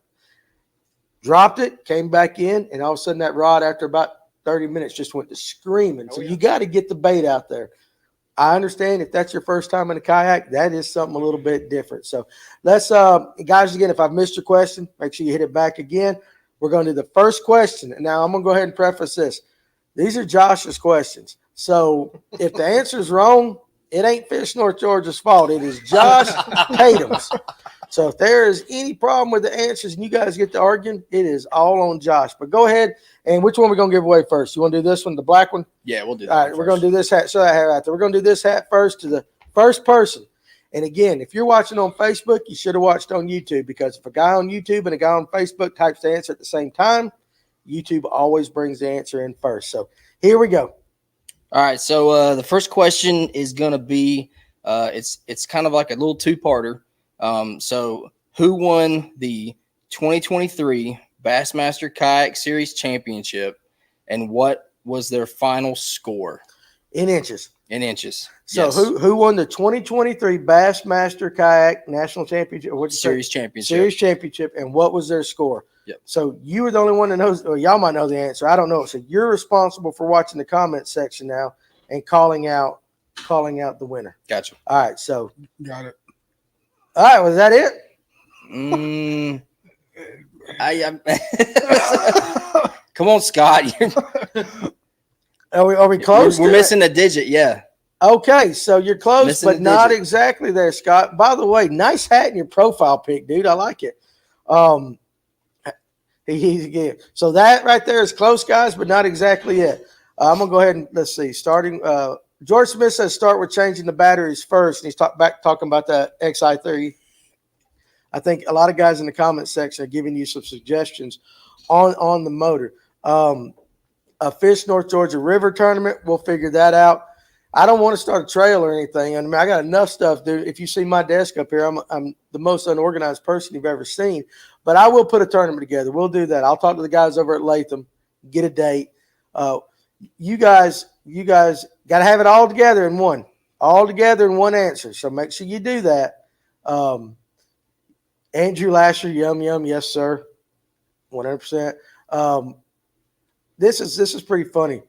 Dropped it, came back in, and all of a sudden that rod, after about 30 minutes, just went to screaming. So you got to get the bait out there. I understand if that's your first time in a kayak, that is something a little bit different. So let's, guys, again, if I've missed your question, make sure you hit it back again. We're going to do the first question. And now I'm going to go ahead and preface this. These are Josh's questions. So if the answer is wrong, it ain't Fish North Georgia's fault. It is Josh Tatum's. So if there is any problem with the answers and you guys get to arguing, it is all on Josh. But go ahead. And which one are we going to give away first? You want to do this one, the black one? Yeah, we'll do that. All right, we're going to do this hat. Show that hat out there. We're going to do this hat first to the first person. And again, if you're watching on Facebook, you should have watched on YouTube, because if a guy on YouTube and a guy on Facebook types the answer at the same time, YouTube always brings the answer in first. So here we go. All right, so the first question is going to be it's kind of like a little two-parter. So who won the 2023 Bassmaster Kayak Series Championship, and what was their final score? In inches. In inches. So yes. who won the 2023 Bassmaster Kayak National Championship? Series Championship. Series Championship, and what was their score? Yep. So you were the only one that knows, or y'all might know the answer. I don't know. So you're responsible for watching the comment section now and calling out the winner. Gotcha. All right. So Got it. all right. Was that it? Come on, Scott. Are we close? We're missing a digit. Yeah. Okay, so you're close, Missing but a not digit. exactly there, Scott. By the way, nice hat in your profile pic, dude. I like it. So that right there is close, guys, but not exactly it. I'm gonna go ahead and let's see. Starting, George Smith says start with changing the batteries first, and he's talking about the XI3. I think a lot of guys in the comment section are giving you some suggestions on the motor. A Fish North Georgia River tournament, we'll figure that out. I don't want to start a trail or anything. I mean, I got enough stuff, dude. If you see my desk up here, I'm the most unorganized person you've ever seen. But I will put a tournament together. We'll do that. I'll talk to the guys over at Latham, get a date. You guys got to have it all together in one answer. So make sure you do that. Andrew Lasher, yum, yes, sir. 100%. This is pretty funny.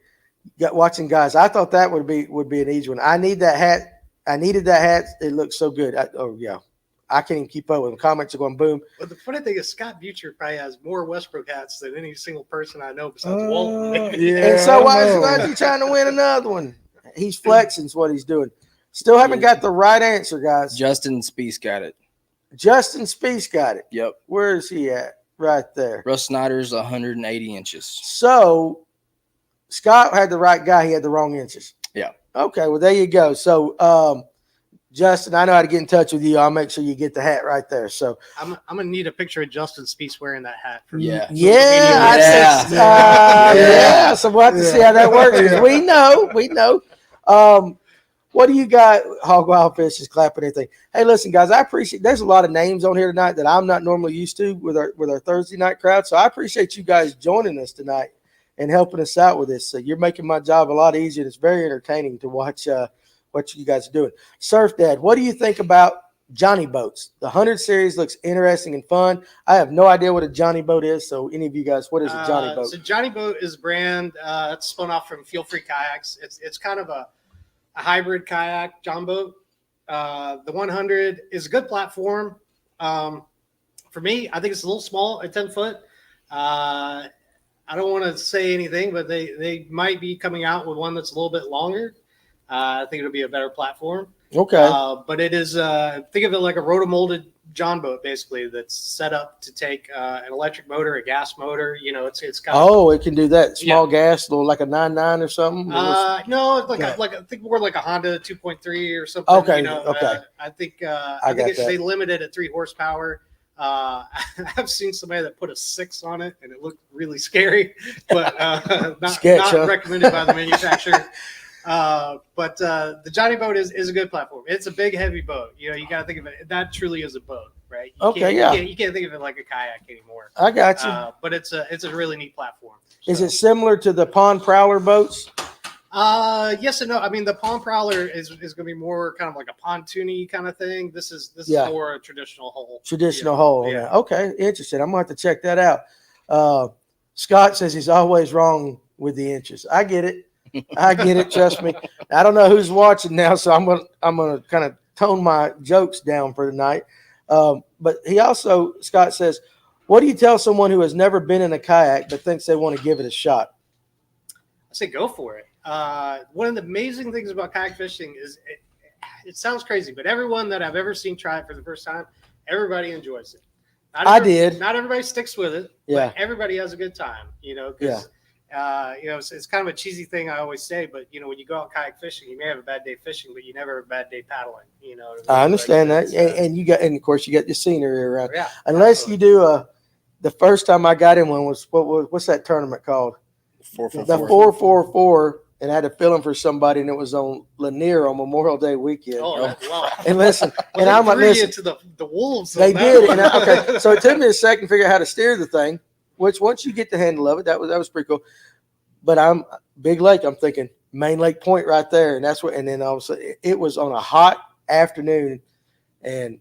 Watching guys, I thought that would be an easy one. I needed that hat. It looks so good. I can't even keep up with them. Comments are going boom. But the funny thing is, Scott Butcher probably has more Westbrook hats than any single person I know besides Walton. Yeah. And so why is he trying to win another one? He's flexing is what he's doing. Still haven't got the right answer, guys. Justin Spieth got it. Justin Spieth got it. Yep. Where is he at? Right there. Russ Snyder's 180 inches. So Scott had the right guy. He had the wrong inches. Yeah. Okay. Well, there you go. So, Justin, I know how to get in touch with you. I'll make sure you get the hat right there. So I'm gonna need a picture of Justin Spieth wearing that hat. For Yeah. Yeah. So we'll have to see how that works. 'Cause we know. What do you got? Hog Wild Fish is clapping anything. Hey, listen, guys, I appreciate. There's a lot of names on here tonight that I'm not normally used to with our Thursday night crowd. So I appreciate you guys joining us tonight and helping us out with this. So you're making my job a lot easier. It's very entertaining to watch what you guys are doing. Surf Dad, what do you think about Johnny Boats? The 100 series looks interesting and fun. I have no idea what a Johnny Boat is. So any of you guys, what is a Johnny Boat? So Johnny Boat is a brand that's spun off from Feel Free Kayaks. It's kind of a hybrid kayak John boat. The 100 is a good platform. For me, I think it's a little small at 10 foot. I don't want to say anything, but they might be coming out with one that's a little bit longer. I think it'll be a better platform. Okay. But it is, think of it like a rotomolded John boat, basically, that's set up to take an electric motor, a gas motor. You know, it's kind of. Oh, it can do that. Small gas, little like a 9.9 or something. No, it's like I think more like a Honda 2.3 or something. Okay. You know, Okay. I think they limited at 3 horsepower. I've seen somebody that put a 6 on it, and it looked really scary, but not recommended by the manufacturer. But the Johnny boat is a good platform. It's a big, heavy boat. You know, you got to think of it. That truly is a boat, right? You can't think of it like a kayak anymore. I got you. But it's a really neat platform. Is it similar to the Pond Prowler boats? Yes and no. I mean, the Pond Prowler is going to be more kind of like a pontoony kind of thing. This is more a traditional hull. Hull. Yeah. Okay, interesting. I'm going to have to check that out. Scott says he's always wrong with the inches. I get it. Trust me. I don't know who's watching now, so I'm gonna kind of tone my jokes down for tonight. But Scott says, what do you tell someone who has never been in a kayak but thinks they want to give it a shot? I say go for it. One of the amazing things about kayak fishing is it sounds crazy, but everyone that I've ever seen try it for the first time, everybody enjoys it. Not everybody sticks with it. Yeah. But everybody has a good time. You know. It's kind of a cheesy thing I always say, but when you go out kayak fishing, you may have a bad day fishing, but you never have a bad day paddling. You know. I understand that, and of course you got the scenery around. Yeah. Unless you do the first time I got in one was what's that tournament called? 444. The 444, and I had to fill in for somebody, and it was on Lanier on Memorial Day weekend. Oh, wow. And listen, well, and I'm like, listen, to the wolves. They did. And so it took me a second to figure out how to steer the thing. Which once you get the handle of it, that was pretty cool. But I'm Big Lake. I'm thinking Main Lake Point right there, and that's what. And then all of a sudden, it was on a hot afternoon, and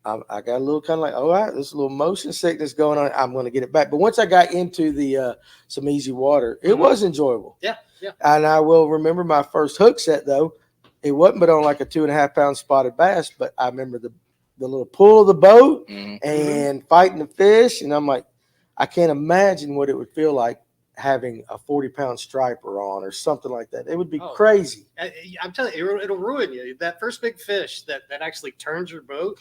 I got a little kind of like, all right, there's a little motion sickness going on. I'm going to get it back. But once I got into the some easy water, it was enjoyable. Yeah. And I will remember my first hook set though. It wasn't but on like a 2.5 pound spotted bass, but I remember the little pull of the boat and fighting the fish, and I'm like, I can't imagine what it would feel like having a 40-pound striper on or something like that. It would be crazy. I'm telling you, it'll ruin you. That first big fish that actually turns your boat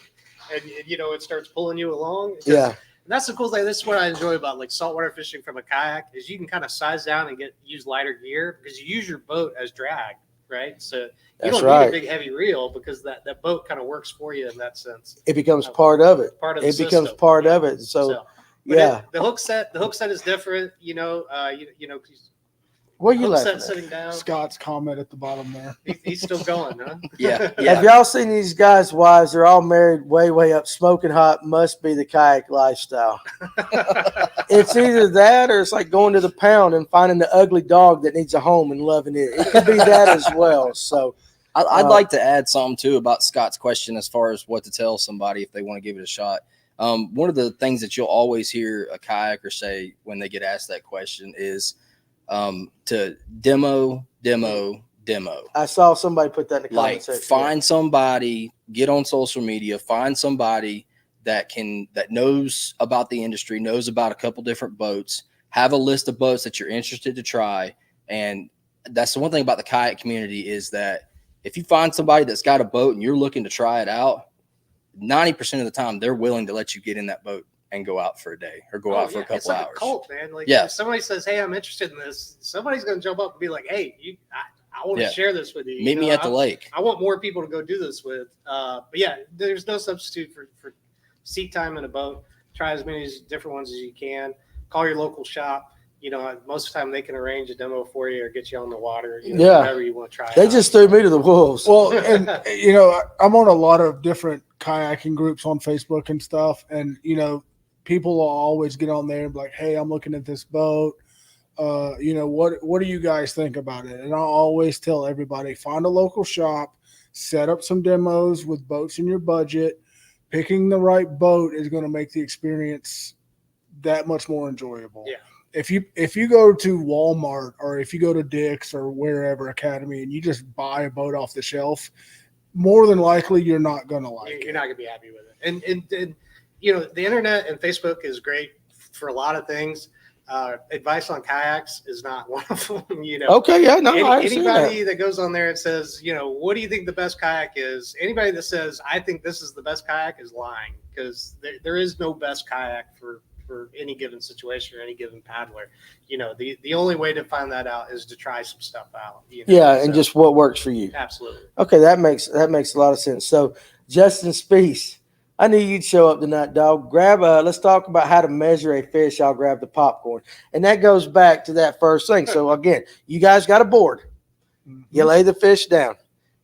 and it starts pulling you along. And that's the cool thing. This is what I enjoy about like saltwater fishing from a kayak is you can kind of size down and use lighter gear because you use your boat as drag, right? So you don't need a big heavy reel because that boat kind of works for you in that sense. It becomes part of it. Becomes part of it. So the hook set is different. What are you laughing at? Sitting down. Scott's comment at the bottom there. He's still going, huh? Yeah. Have y'all seen these guys' wives? They're all married way up, smoking hot. Must be the kayak lifestyle. It's either that or it's like going to the pound and finding the ugly dog that needs a home and loving it. It could be that as well. So I'd like to add something too about Scott's question as far as what to tell somebody if they want to give it a shot. One of the things that you'll always hear a kayaker say when they get asked that question is to demo. I saw somebody put that in the comment section. Find somebody, get on social media, find somebody that knows about the industry, knows about a couple different boats, have a list of boats that you're interested to try. And that's the one thing about the kayak community is that if you find somebody that's got a boat and you're looking to try it out, 90% of the time they're willing to let you get in that boat and go out for a day or go out for a couple it's like hours. A cult, man. Like Yeah. if somebody says, "Hey, I'm interested in this," somebody's going to jump up and be like, "Hey, I want to share this with you. Meet me at the lake. I want more people to go do this with." But yeah, there's no substitute for seat time in a boat. Try as many different ones as you can. Call your local shop. Most of the time they can arrange a demo for you or get you on the water. Whatever you want to try. They just threw me to the wolves. Well, and I'm on a lot of different kayaking groups on Facebook and stuff, and people will always get on there and be like, "Hey, I'm looking at this boat. What do you guys think about it?" And I'll always tell everybody, find a local shop, set up some demos with boats in your budget. Picking the right boat is going to make the experience that much more enjoyable. Yeah. If you go to Walmart or if you go to Dick's or wherever Academy and you just buy a boat off the shelf, more than likely you're not going to like it. You're not going to be happy with it. And the internet and Facebook is great for a lot of things. Advice on kayaks is not one of them. Okay, yeah, no, I understand anybody that goes on there and says, what do you think the best kayak is? Anybody that says, I think this is the best kayak is lying, because there is no best kayak for any given situation or any given paddler. The only way to find that out is to try some stuff out. and just what works for you. Absolutely. Okay, that makes a lot of sense. So, Justin Spieth, I knew you'd show up tonight, dog. Let's talk about how to measure a fish. I'll grab the popcorn. And that goes back to that first thing. So again, you guys got a board. You lay the fish down.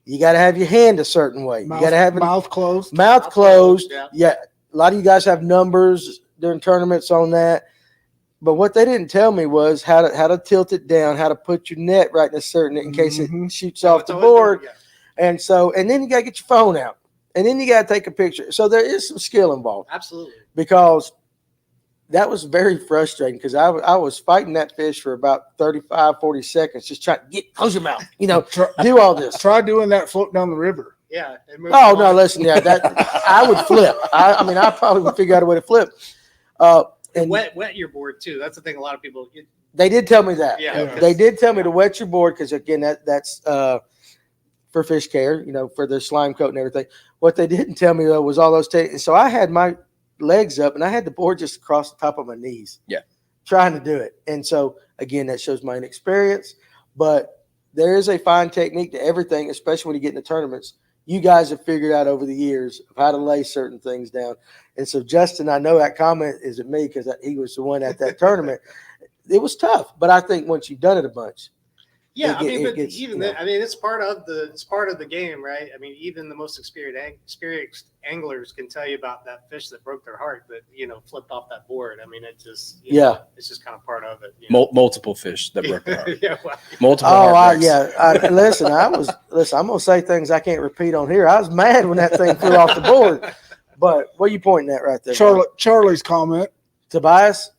You got to have your hand a certain way. You got to have mouth closed. Mouth closed. Yeah. A lot of you guys have numbers during tournaments on that. But what they didn't tell me was how to tilt it down, how to put your net right in a certain in case it shoots off the board. And then you got to get your phone out. And then you got to take a picture. So there is some skill involved. Absolutely. Because that was very frustrating because I was fighting that fish for about 35, 40 seconds, just trying to close your mouth, do all this. Try doing that float down the river. Yeah. Oh, no, listen, that I would flip. I probably would figure out a way to flip. And wet your board too. That's the thing. A lot of people. They did tell me that. Yeah. They did tell me to wet your board because, again, that's for fish care, for their slime coat and everything. What they didn't tell me, though, was all those so I had my legs up and I had the board just across the top of my knees. Yeah. Trying to do it. And so, again, that shows my inexperience. But there is a fine technique to everything, especially when you get into tournaments. You guys have figured out over the years of how to lay certain things down. And so, Justin, I know that comment isn't me because he was the one at that tournament. It was tough. But I think once you've done it a bunch, yeah, it's part of the game, right? I mean, even the most experienced anglers can tell you about that fish that broke their heart that flipped off that board. I mean, it just it's just kind of part of it. Multiple fish that broke their heart. Yeah, well, multiple. Listen, I'm gonna say things I can't repeat on here. I was mad when that thing flew off the board. But what are you pointing at right there? Charlie's comment. Tobias.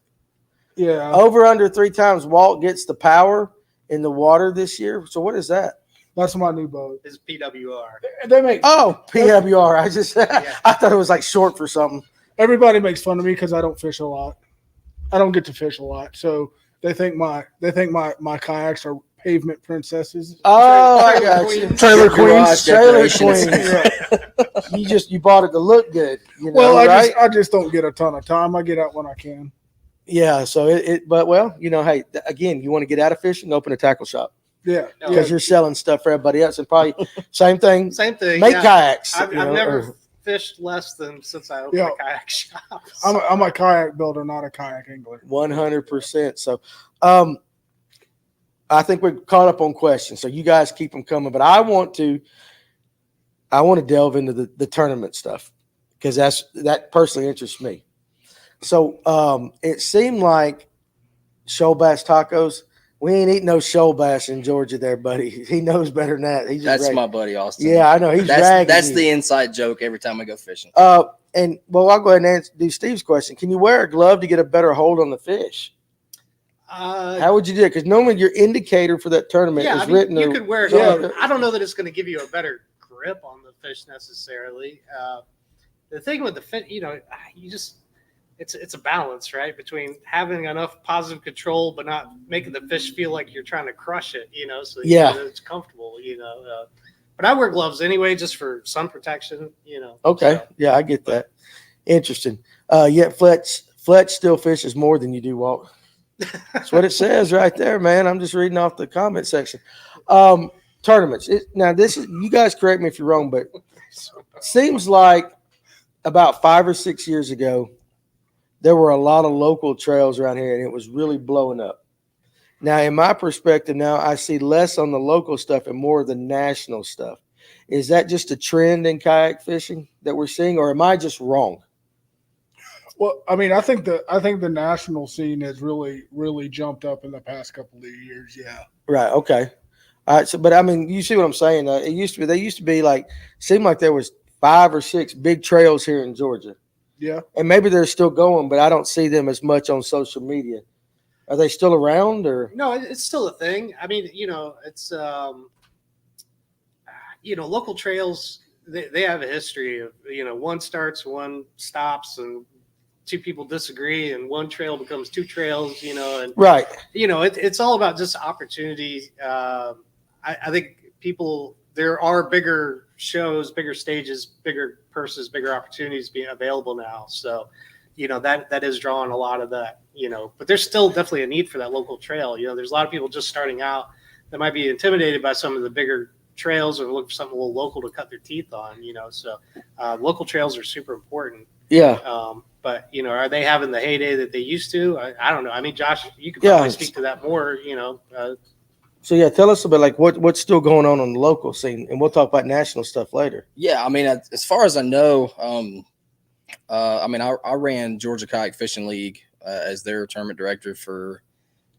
Yeah. Over under 3 times Walt gets the power in the water this year. So what is that? That's my new boat. Is PWR. They make PWR. I thought it was like short for something. Everybody makes fun of me because I don't fish a lot. I don't get to fish a lot, so they think my kayaks are pavement princesses. Oh, I got you. Trailer queens. Trailer queens. You bought it to look good. I just don't get a ton of time. I get out when I can. Yeah, so hey, again, you want to get out of fishing, open a tackle shop. Yeah. Because you're selling stuff for everybody else, and probably same thing. Make kayaks. I've never fished less than since I opened a kayak shop. So. I'm a kayak builder, not a kayak angler. 100%. So, I think we're caught up on questions. So you guys keep them coming, but I want to delve into the tournament stuff because that personally interests me. So it seemed like shoal bass tacos. We ain't eating no shoal bass in Georgia there, buddy. He knows better than that. That's my buddy Austin. Yeah, I know. That's the inside joke every time I go fishing. I'll go ahead and do Steve's question. Can you wear a glove to get a better hold on the fish? How would you do it? Because normally your indicator for that tournament is written. You could wear a glove. I don't know that it's going to give you a better grip on the fish necessarily. The thing with the fish, it's a balance, right? Between having enough positive control, but not making the fish feel like you're trying to crush it, so it's comfortable, But but I wear gloves anyway, just for sun protection, Okay. So, Yeah, I get that. Interesting. Yet Fletch still fishes more than you do, Walt. That's what it says right there, man. I'm just reading off the comment section. Tournaments. Now, this is, you guys correct me if you're wrong, but seems like about 5 or 6 years ago, there were a lot of local trails around here, and it was really blowing up. Now, in my perspective, now I see less on the local stuff and more of the national stuff. Is that just a trend in kayak fishing that we're seeing, or am I just wrong? Well, I mean, I think the national scene has really jumped up in the past couple of years. Yeah. Right. Okay. All right. So, but I mean, you see what I'm saying? They used to be like, seemed like there was 5 or 6 big trails here in Georgia. Yeah. And maybe they're still going, but I don't see them as much on social media. Are they still around, or? No, it's still a thing. I mean, it's local trails. They have a history of one starts, one stops, and 2 people disagree, and one trail becomes 2 trails. And Right. it's all about just opportunity. I think there are bigger shows, bigger stages, bigger purses, bigger opportunities being available now. So, that is drawing a lot of that, but there's still definitely a need for that local trail. There's a lot of people just starting out that might be intimidated by some of the bigger trails or look for something a little local to cut their teeth on, so local trails are super important. Yeah. But, are they having the heyday that they used to? I don't know. I mean, Josh, you could probably speak to that more, So, yeah, tell us a bit like what's still going on the local scene, and we'll talk about national stuff later. Yeah, I mean, as far as I know, I ran Georgia Kayak Fishing League as their tournament director for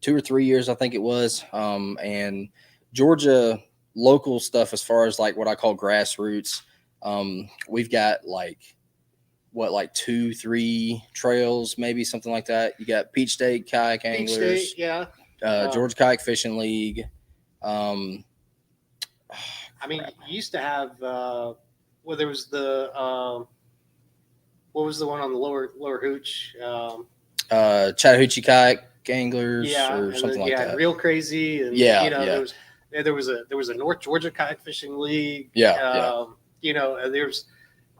2 or 3 years, I think it was. And Georgia local stuff, as far as like what I call grassroots, we've got like 2, 3 trails, maybe something like that. You got Peach State Kayak Anglers, State, yeah. Georgia Kayak Fishing League. I mean, you used to have there was the what was the one on the lower hooch? Chattahoochee Kayak Anglers, yeah, or something like that. Real Crazy, and there was a North Georgia Kayak Fishing League. Yeah. There's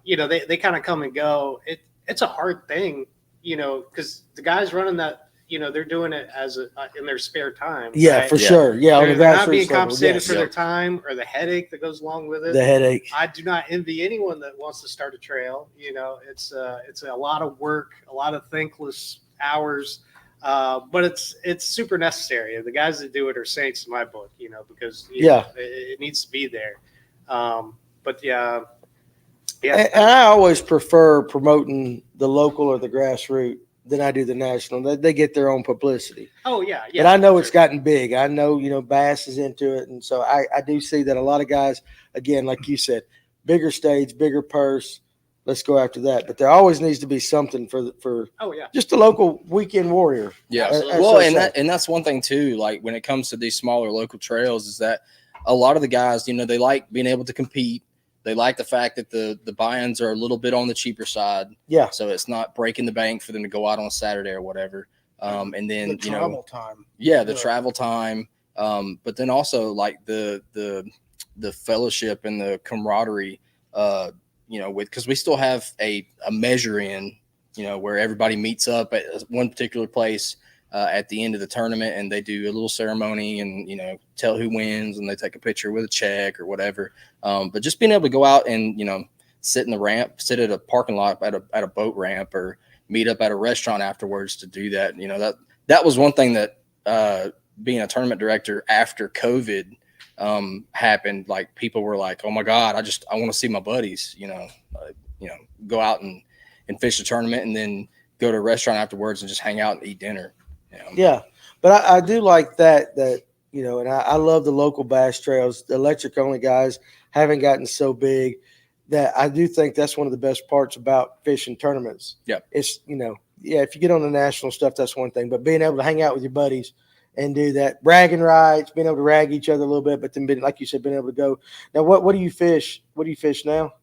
they kind of come and go. It's a hard thing, because the guys running that, they're doing it as in their spare time. Yeah, right? for sure. Yeah, They're not being grassroots level, compensated yes. for their time or the headache that goes along with it. The headache. I do not envy anyone that wants to start a trail. It's a lot of work, a lot of thankless hours, but it's super necessary. The guys that do it are saints in my book, because it needs to be there. But yeah. And I always prefer promoting the local or the grassroots than I do the national. They get their own publicity. Oh yeah. But I know it's gotten big. I know, Bass is into it. And so I do see that a lot of guys, again, like you said, bigger stage, bigger purse. Let's go after that. But there always needs to be something for just the local weekend warrior. Yeah. Well, and that's one thing too, like when it comes to these smaller local trails, is that a lot of the guys, they like being able to compete. They like the fact that the buy-ins are a little bit on the cheaper side. Yeah. So it's not breaking the bank for them to go out on a Saturday or whatever. And then, The travel time. Yeah, the travel time. But then also like the fellowship and the camaraderie, because we still have a measure in, where everybody meets up at one particular place at the end of the tournament, and they do a little ceremony and, tell who wins, and they take a picture with a check or whatever. But just being able to go out and, sit in the ramp, sit at a parking lot at a boat ramp, or meet up at a restaurant afterwards to do that. That was one thing that being a tournament director after COVID happened. Like people were like, oh my God, I want to see my buddies, go out and fish a tournament and then go to a restaurant afterwards and just hang out and eat dinner. Yeah, but I do like that, and I love the local bass trails. The electric only guys haven't gotten so big that I do think that's one of the best parts about fishing tournaments. Yeah. It's, if you get on the national stuff, that's one thing, but being able to hang out with your buddies and do that bragging rights, being able to rag each other a little bit, but then like you said, being able to go. Now, what do you fish? What do you fish now?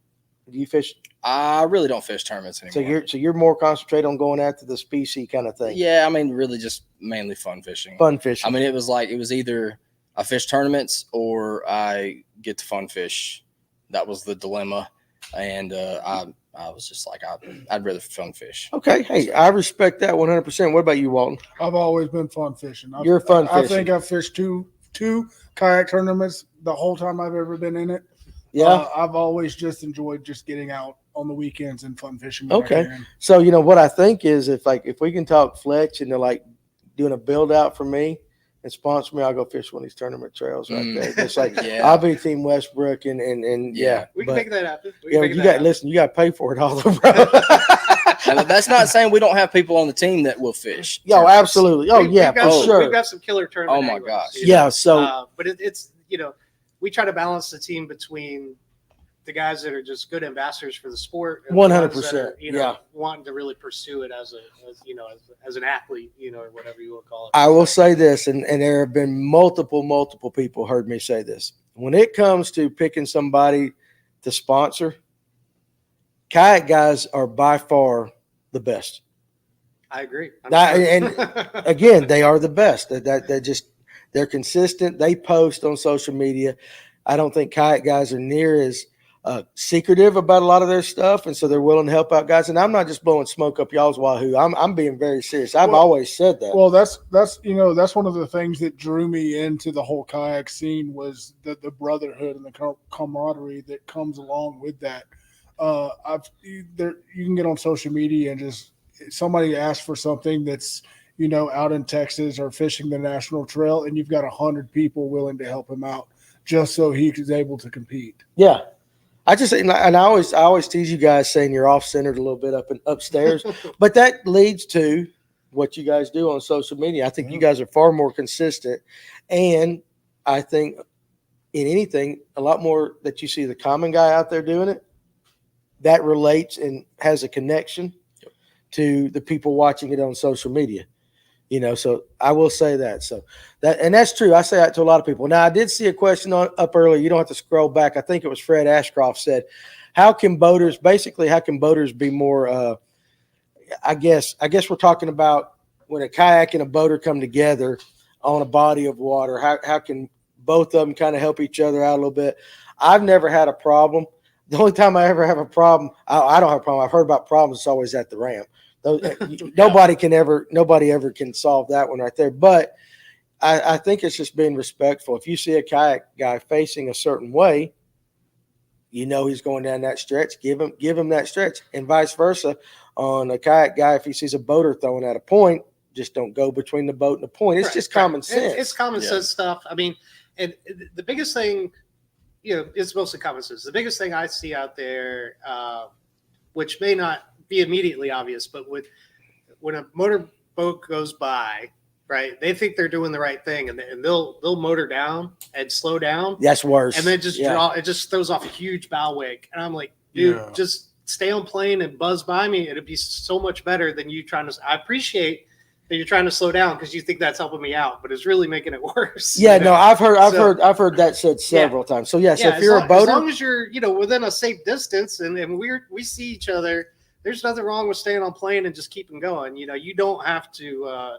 Do you fish? I really don't fish tournaments anymore. So you're more concentrated on going after the species kind of thing. Yeah, I mean, really just mainly fun fishing. Fun fishing. I mean, it was either I fish tournaments or I get to fun fish that was the dilemma. And I was just like, I'd rather fun fish. Okay. Hey, I respect that 100%. What about you, Walton? I've always been fun fishing. You're fun I fishing. think I've fished two kayak tournaments the whole time I've ever been in it. Yeah. I've always just enjoyed just getting out on the weekends and fun fishing. when I Okay. can. So, what I think is if we can talk Fletch and they're like doing a build out for me and sponsor me, I'll go fish one of these tournament trails right there. It's like, Yeah. I'll be Team Westbrook and yeah. We can make that happen. You got to pay for it all, bro. And that's not saying we don't have people on the team that will fish. Yo, absolutely. Oh, yeah, for sure. We've got some killer tournament. Oh, my anglers, gosh. Yeah, so but it's we try to balance the team between the guys that are just good ambassadors for the sport, and the ones that 100%, are, yeah. wanting to really pursue it as an athlete, or whatever you will call it. I will say this, and there have been multiple people heard me say this. When it comes to picking somebody to sponsor, kayak guys are by far the best. I agree. Again, they are the best. They're consistent. They post on social media. I don't think kayak guys are near as secretive about a lot of their stuff, and so they're willing to help out guys. And I'm not just blowing smoke up y'all's wahoo. I'm being very serious. I've always said that. Well, that's one of the things that drew me into the whole kayak scene was the brotherhood and the camaraderie that comes along with that. You can get on social media and just somebody asks for something that's out in Texas or fishing the national trail, and you've got 100 people willing to help him out just so he is able to compete. Yeah. I always tease you guys saying you're off centered a little bit upstairs, but that leads to what you guys do on social media. I think you guys are far more consistent, and I think in anything a lot more that you see the common guy out there doing it that relates and has a connection to the people watching it on social media. So I will say that. So that's true. I say that to a lot of people. Now, I did see a question up earlier. You don't have to scroll back. I think it was Fred Ashcroft said, how can boaters be more, I guess we're talking about when a kayak and a boater come together on a body of water, how can both of them kind of help each other out a little bit? I've never had a problem. The only time I ever have a problem, I don't have a problem. I've heard about problems. It's always at the ramp. Nobody ever can solve that one right there. But I think it's just being respectful. If you see a kayak guy facing a certain way, he's going down that stretch, give him that stretch, and vice versa. On a kayak guy, if he sees a boater throwing at a point, just don't go between the boat and the point. It's just common sense. It's common sense stuff. I mean, and the biggest thing, it's mostly common sense. The biggest thing I see out there, which may not be immediately obvious, but when a motorboat goes by, right, they think they're doing the right thing, and they'll motor down and slow down. That's worse. And then it just throws off a huge bow wake. And I'm like, dude, just stay on plane and buzz by me. It'd be so much better than you trying to. I appreciate that you're trying to slow down because you think that's helping me out, but it's really making it worse. Yeah, no, I've heard that said several times. So so if you're a boater, as long as you're within a safe distance and we see each other. There's nothing wrong with staying on plane and just keeping going. You don't have to,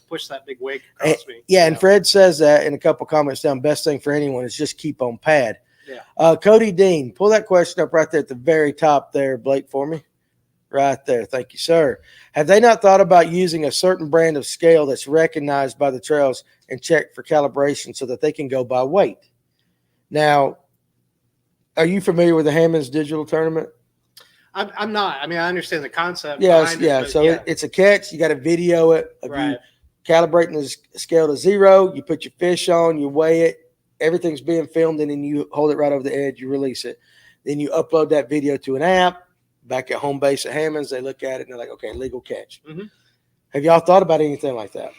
push that big wake across me. Yeah, and Fred says that in a couple comments down. Best thing for anyone is just keep on pad. Yeah. Cody Dean, pull that question up right there at the very top there, Blake, for me. Right there. Thank you, sir. Have they not thought about using a certain brand of scale that's recognized by the trails and checked for calibration so that they can go by weight? Now, are you familiar with the Hammond's digital tournament? I'm not. I mean, I understand the concept. It's a catch. You got to video it of you calibrating the scale to 0. You put your fish on, you weigh it. Everything's being filmed, and then you hold it right over the edge. You release it. Then you upload that video to an app. Back at home base at Hammond's, they look at it and they're like, okay, legal catch. Mm-hmm. Have y'all thought about anything like that?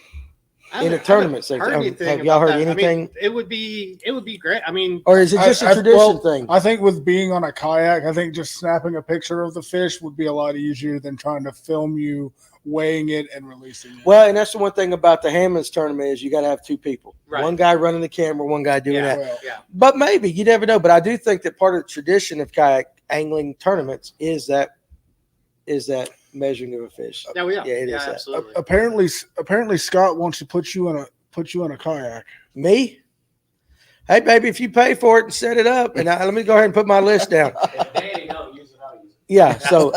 In a tournament, have y'all heard anything? I mean, it would be great. I mean, or is it just a tradition thing? I think with being on a kayak, I think just snapping a picture of the fish would be a lot easier than trying to film you weighing it and releasing it. Well, and that's the one thing about the Hammond's tournament is you got to have 2 people. Right. One guy running the camera, one guy doing that. Well, But maybe, you never know. But I do think that part of the tradition of kayak angling tournaments is that measuring of a fish. Yeah, it is absolutely. Apparently Scott wants to put you in a kayak. Me? Hey, baby, if you pay for it and set it up, and let me go ahead and put my list down. If Danny don't use it, I'll use it. Yeah, so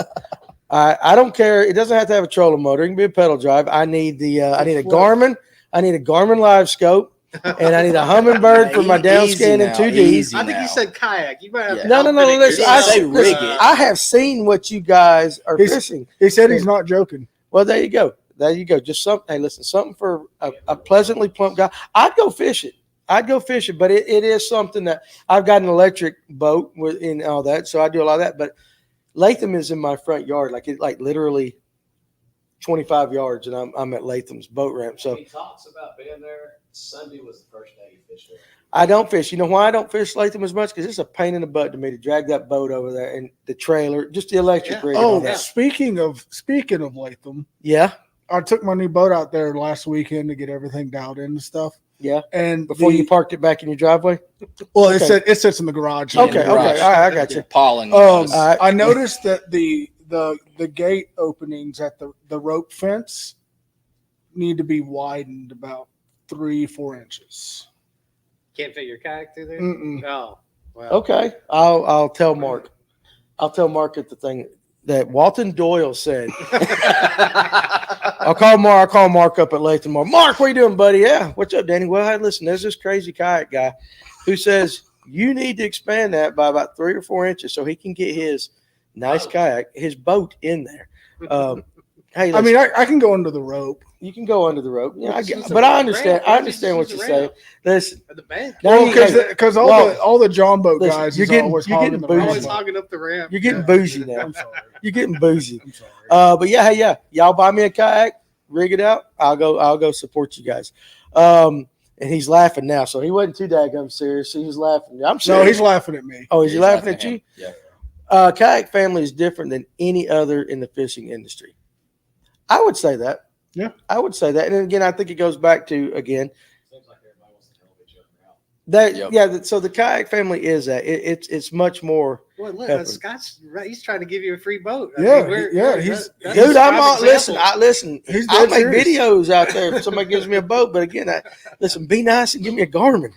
I don't care. It doesn't have to have a trolling motor. It can be a pedal drive. I need I need a Garmin. I need a Garmin Live Scope, and I need a Humminbird for my down scan and 2D. Easy I think now. you said kayak. You might have Yeah. to No. outfit it Listen, yourself. Say rig it. I have seen what you guys are fishing. He said he's not joking. Well, there you go. Just something. Hey, listen, something for a pleasantly plump guy. I'd go fish it. But it is something that I've got an electric boat and all that, so I do a lot of that. But Latham is in my front yard, like literally 25 yards, and I'm at Latham's boat ramp. So He talks about being there. Sunday was the first day he fished there. I don't fish. You know why I don't fish Latham as much? Because it's a pain in the butt to me to drag that boat over there and the trailer, just the electric rig. and all Oh, that. speaking of Latham, Yeah, I took my new boat out there last weekend to get everything dialed in and stuff. yeah. And Before you parked it back in your driveway. well, Okay. it sits in the garage. Yeah, Okay, in the all garage. right, I got you. Pollen. right. I noticed that the gate openings at the rope fence need to be widened about 3-4 inches. Can't fit your kayak through there. Mm-mm. Oh, well. Okay, I'll tell Mark. I'll tell Mark at the thing that Walton Doyal said. I'll call Mark up at Latham. Mark, what you doing, buddy? Yeah, what's up, Danny? Well, hey, listen, there's this crazy kayak guy who says you need to expand that by about 3 or 4 inches so he can get his nice kayak, his boat in there. Hey, I mean, I can go under the rope. you can go under the rope. Yeah, Just use but the I understand. ramp. I understand what Just you're use the saying. ramp. Listen, At the bank. now Well, you- because well, all the John boat listen, guys you're is getting- always you're hogging getting the boozy. ramp. Always hogging up the ramp. you're getting Yeah. bougie now. I'm sorry. You're getting bougie. I'm sorry. But yeah, hey, yeah, y'all buy me a kayak, rig it out. I'll go support you guys. And he's laughing now, so he wasn't too daggum serious. He was laughing. I'm No, serious. he's laughing at me. Oh, is he He's laughing laughing at at you? him. Yeah. Kayak family is different than any other in the fishing industry. I would say that. Yeah. I would say that. And then again, I think it goes back to again Seems like everybody wants to help each other out. that Yep. yeah. So the kayak family is that it's much more. Well, look, Pepper. Scott's right. He's trying to give you a free boat. Yeah, that's he's- a Dude, I'm prime all listen. example. Listen. He's I'll dead make serious. videos out there if somebody gives me a boat. But again, listen. Be nice and give me a Garmin.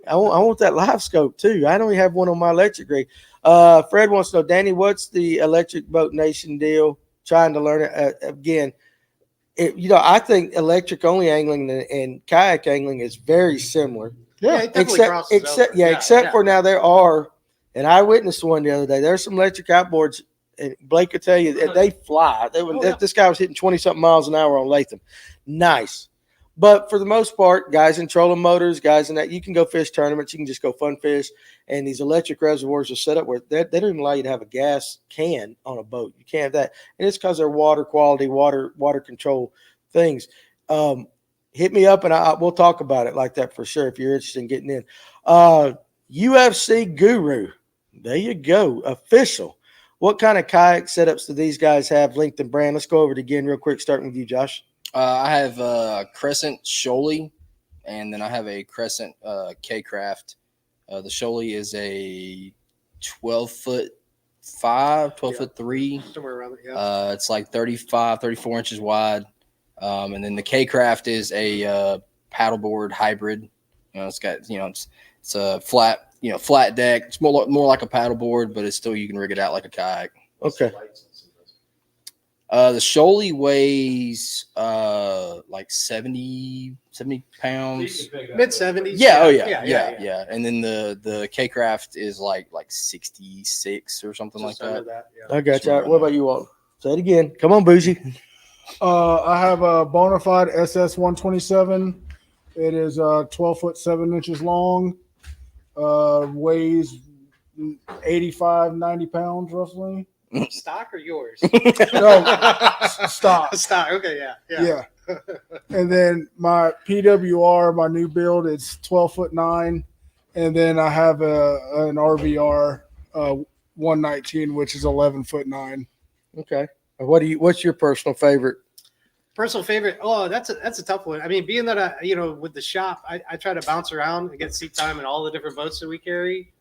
I want that live scope too. I don't even have one on my electric rig. Fred wants to know, Danny, what's the electric boat nation deal? Trying to learn it again. I think electric only angling and kayak angling is very similar. Yeah, it definitely crosses over. Except for now there are, and I witnessed one the other day. There's some electric outboards, and Blake could tell you that they fly. This guy was hitting 20-something miles an hour on Latham. Nice. But for the most part, guys in trolling motors, guys in that, you can go fish tournaments. You can just go fun fish. And these electric reservoirs are set up where they don't even allow you to have a gas can on a boat. You can't have that. And it's because they're water quality, water control things. Hit me up and we'll talk about it like that for sure if you're interested in getting in. UFC Guru. There you go. Official. What kind of kayak setups do these guys have linked in brand? Let's go over it again real quick, starting with you, Josh. I have a Crescent Shoaly, and then I have a Crescent K-Craft. The Shoaly is a 12'5", 12'3". Somewhere around there. Yeah. It's like 34 inches wide. And then the K-Craft is a paddleboard hybrid. It's got, it's a flat deck. It's more like a paddleboard, but it's still, you can rig it out like a kayak. Okay. The Shoaly weighs like 70 pounds. Mid 70s. Yeah, oh yeah. And then the K-Craft is like 66 or something Just like under that. Yeah. I got you. All right, what about you, Walton? Say it again. Come on, Bougie. I have a Bonafide SS 127. It is 12 foot 7 inches long. Weighs 85, 90 pounds roughly. Stock or yours? No, stock. Stock. Okay. Yeah. And then my PWR, my new build, is 12 foot 9. And then I have an RVR 119, which is 11 foot 9. Okay. What's your personal favorite? Personal favorite? Oh, that's a tough one. I mean, being that with the shop, I try to bounce around and get seat time in all the different boats that we carry.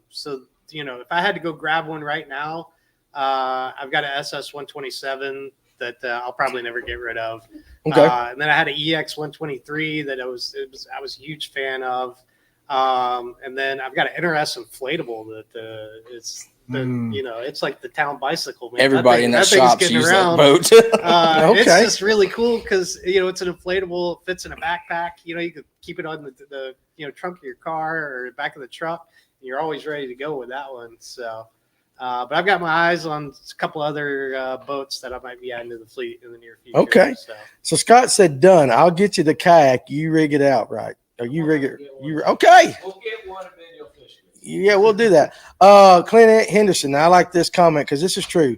So if I had to go grab one right now, I've got an SS 127 that I'll probably never get rid of. Okay. And then I had an EX 123 that I was a huge fan of. And then I've got an NRS inflatable that it's it's like the town bicycle. Man. Everybody in that shop thing's uses getting that boat. It's Okay. just really cool because it's an inflatable. It fits in a backpack. You could keep it on the trunk of your car or back of the truck. And you're always ready to go with that one. So, but I've got my eyes on a couple other boats that I might be adding to the fleet in the near future. Okay. So Scott said, "Done. I'll get you the kayak. You rig it out, right? Or you rig it? You okay? We'll get one video fishing. Yeah, we'll do that." Clint Henderson. I like this comment because this is true.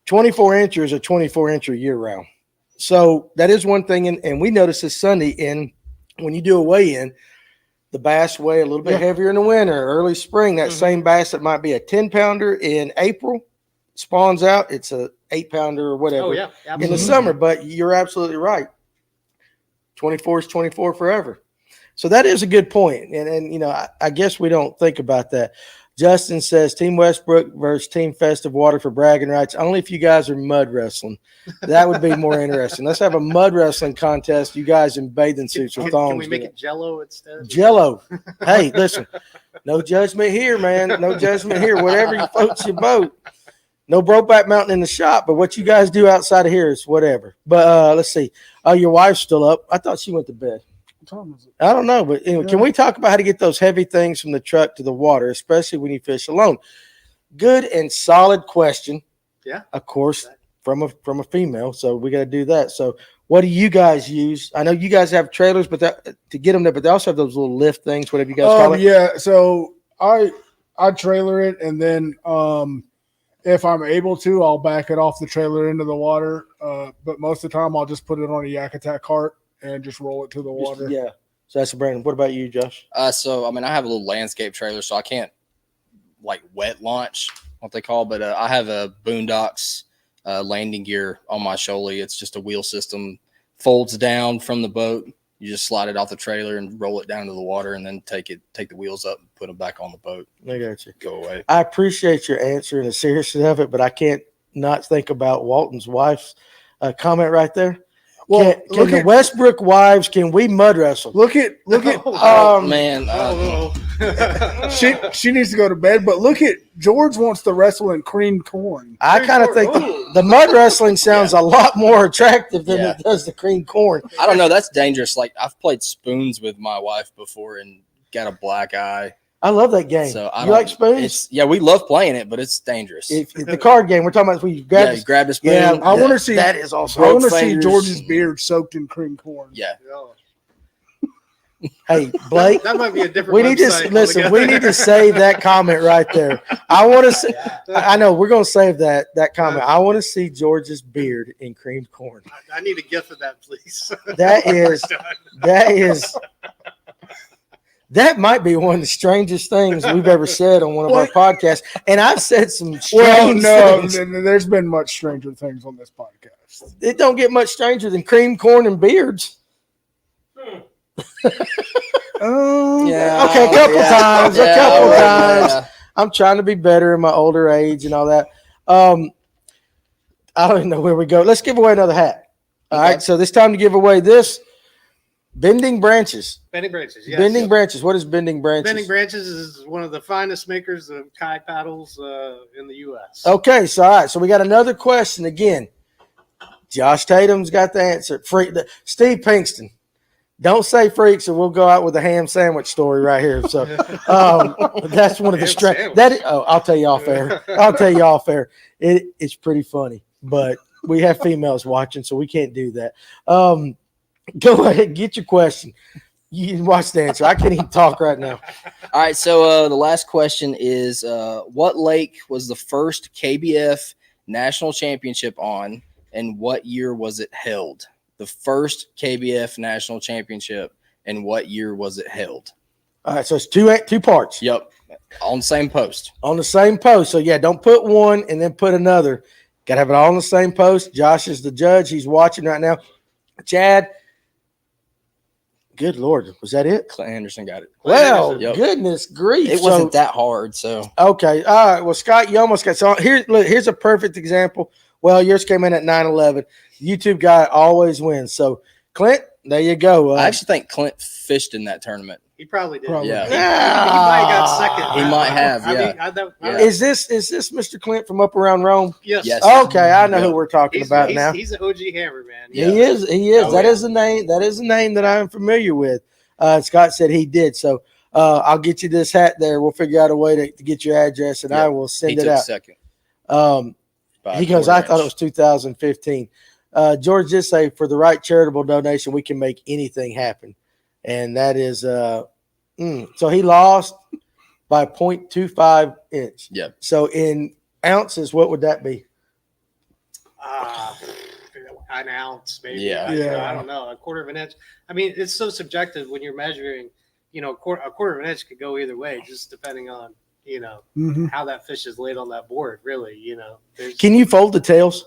24 inchers are 24 incher year round. So that is one thing, and we noticed this Sunday. And when you do a weigh-in, the bass weigh a little bit heavier in the winter, early spring. That same bass that might be a 10-pounder in April spawns out. It's a 8-pounder or whatever. Oh yeah, absolutely. In the summer. But you're absolutely right. 24 is 24 forever. So that is a good point. And I guess we don't think about that. Justin says Team Westbrook versus Team Festive Water for bragging rights. Only if you guys are mud wrestling. That would be more interesting. Let's have a mud wrestling contest. You guys in bathing suits or thongs. Can we make it Jello instead? Jello. Hey, listen. No judgment here, man. No judgment here. Whatever floats your boat. No Brokeback Mountain in the shop, but what you guys do outside of here is whatever. But let's see. Oh, your wife's still up. I thought she went to bed. What time is it? I don't know, but anyway, can we talk about how to get those heavy things from the truck to the water, especially when you fish alone? Good and solid question. Yeah. Of course, from a female. So we got to do that. So what do you guys use? I know you guys have trailers, but to get them there, but they also have those little lift things, whatever you guys call it. Yeah. So I trailer it, and then if I'm able to, I'll back it off the trailer into the water. But most of the time, I'll just put it on a Yak Attack cart and just roll it to the water. Yeah. So that's Brandon. What about you, Josh? So I have a little landscape trailer, so I can't like wet launch, what they call, but I have a Boondocks landing gear on my Shoaly. It's just a wheel system, folds down from the boat. You just slide it off the trailer and roll it down to the water, and then take the wheels up and put them back on the boat. I got you. Go away. I appreciate your answer and the seriousness of it, but I can't not think about Walton's wife's comment right there. Well, can the Westbrook wives, can we mud wrestle? Look at Man. she needs to go to bed, but look at George wants to wrestle in creamed corn. I kind of think the mud wrestling sounds a lot more attractive than it does the cream corn. I don't know. That's dangerous. Like, I've played spoons with my wife before and got a black eye. I love that game. So you like spoons? We love playing it, but it's dangerous. If the card game, we're talking about when you grab you grab a spoon. Yeah, I want to see that is awesome. I want to see George's beard soaked in cream corn. Yeah. Hey, Blake, that might be a different. We need to listen. We need to save that comment right there. I want to see. I know we're going to save that comment. I want to see George's beard in creamed corn. I need a gift of that, please. That might be one of the strangest things we've ever said on one of our podcasts. And I've said some strange things. There's been much stranger things on this podcast. It don't get much stranger than cream corn and beards. Yeah. Okay, a couple times. Yeah. I'm trying to be better in my older age and all that. I don't even know where we go. Let's give away another hat. All right, so it's time to give away this. Bending Branches. Bending Branches, yes. Bending Branches. What is Bending Branches? Bending Branches is one of the finest makers of kayak paddles in the U.S. Okay, so all right. So we got another question again. Josh Tatum's got the answer. Steve Pinkston. Don't say freaks, or we'll go out with a ham sandwich story right here. So that's one of the strange. I'll tell you off air. It's pretty funny, but we have females watching, so we can't do that. Go ahead, get your question. You can watch the answer. I can't even talk right now. All right, so the last question is, what lake was the first KBF national championship on, and what year was it held? The first KBF national championship, and what year was it held? All right, so it's two parts. Yep, on the same post. On the same post. So, yeah, don't put one and then put another. Got to have it all on the same post. Josh is the judge. He's watching right now. Chad. Good Lord. Was that it? Clint Anderson got it. Well, goodness grief. It wasn't that hard, so. Okay. All right. Well, Scott, you almost got – so here's a perfect example. Well, yours came in at 9:11. YouTube guy always wins. So, Clint, there you go. I actually think Clint fished in that tournament. He probably did. Probably. Yeah. He might have got second. He might have, I mean, Yeah. Is this Mr. Clint from up around Rome? Yes. Yes. Okay, I know Yeah. who we're talking about now. He's an OG hammer, man. Yeah. He is. Oh, That yeah. is a name. That is a name that I'm familiar with. Scott said he did. So I'll get you this hat there. We'll figure out a way to get your address, and Yeah. I will He send it took out. second. By He a goes, quarter I thought it inch. was 2015. George did say for the right charitable donation, we can make anything happen. And that is, so he lost by 0.25 inch. Yep. So in ounces, what would that be? An ounce, maybe. Yeah. I don't know. A quarter of an inch. I mean, it's so subjective when you're measuring. A quarter of an inch could go either way, just depending on how that fish is laid on that board. Really, Can you fold the tails?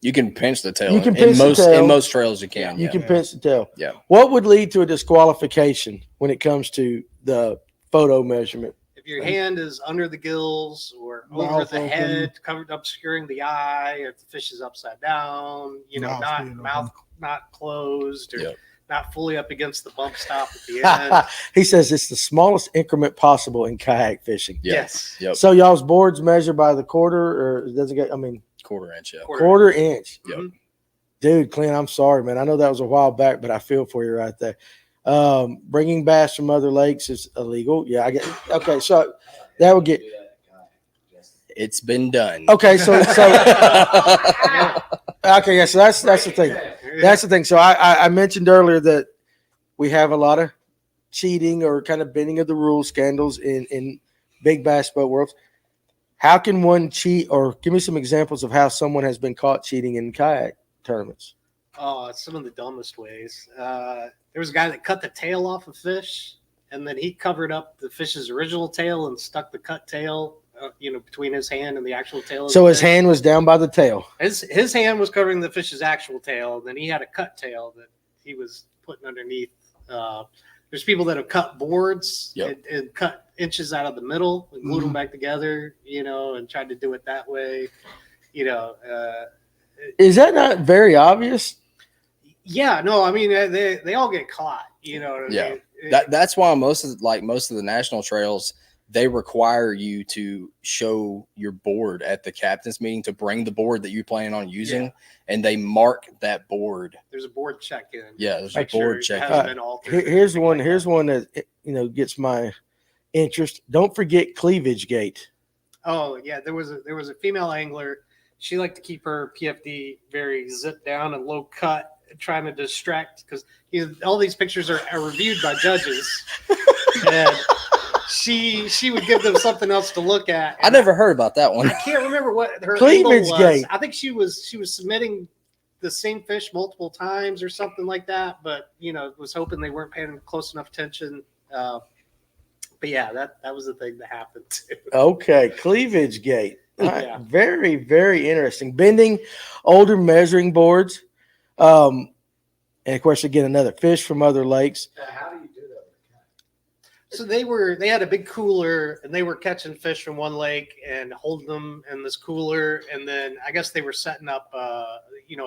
You can pinch the tail. You can pinch the tail. In most trails you can. You Yeah. can pinch the tail. Yeah. What would lead to a disqualification when it comes to the photo measurement? If your hand is under the gills or over Mouth the open. head, covered obscuring the eye, if the fish is upside down, Mouth being mouth not closed or Yep. not fully up against the bump stop at the end. He says it's the smallest increment possible in kayak fishing. Yeah. Yes. Yep. So y'all's boards measure by the quarter, or does it get? I mean, Quarter inch. Yeah. quarter inch. Yep. Mhm. Dude, Clint, I'm sorry, man. I know that was a while back, but I feel for you right there. Bringing bass from other lakes is illegal. Yeah, I get. Okay, so that would get. It's been done. Okay, so okay, yeah. So that's the thing. That's the thing. So I mentioned earlier that we have a lot of cheating or kind of bending of the rules scandals in big bass boat worlds. How can one cheat, or give me some examples of how someone has been caught cheating in kayak tournaments? Oh, it's some of the dumbest ways. There was a guy that cut the tail off a fish, and then he covered up the fish's original tail and stuck the cut tail, between his hand and the actual tail. Of So the his fish. hand was down by the tail. His hand was covering the fish's actual tail, and then he had a cut tail that he was putting underneath. There's people that have cut boards Yep. and cut inches out of the middle and glued them back together, and tried to do it that way. Is that not very obvious? Yeah, no, I mean they all get caught. You know what I Yeah. mean? That's why most of the national trails, they require you to show your board at the captain's meeting, to bring the board that you plan on using, and they mark that board. There's a board check-in. Yeah, there's a Make sure board it check. hasn't been altered. Here's one that gets my interest. Don't forget cleavage gate. Oh yeah, there was a female angler. She liked to keep her PFD very zipped down and low cut, trying to distract, because all these pictures are reviewed by judges, and she would give them something else to look at. I never heard about that one. I can't remember what her Cleavage angle was. gate. I think she was submitting the same fish multiple times or something like that, but was hoping they weren't paying close enough attention. But yeah, that was the thing that happened too. Okay, cleavage gate. All right, Yeah. very, very interesting. Bending older measuring boards. And of course, again, another fish from other lakes. How do you do that? So they had a big cooler, and they were catching fish from one lake and holding them in this cooler, and then I guess they were setting up a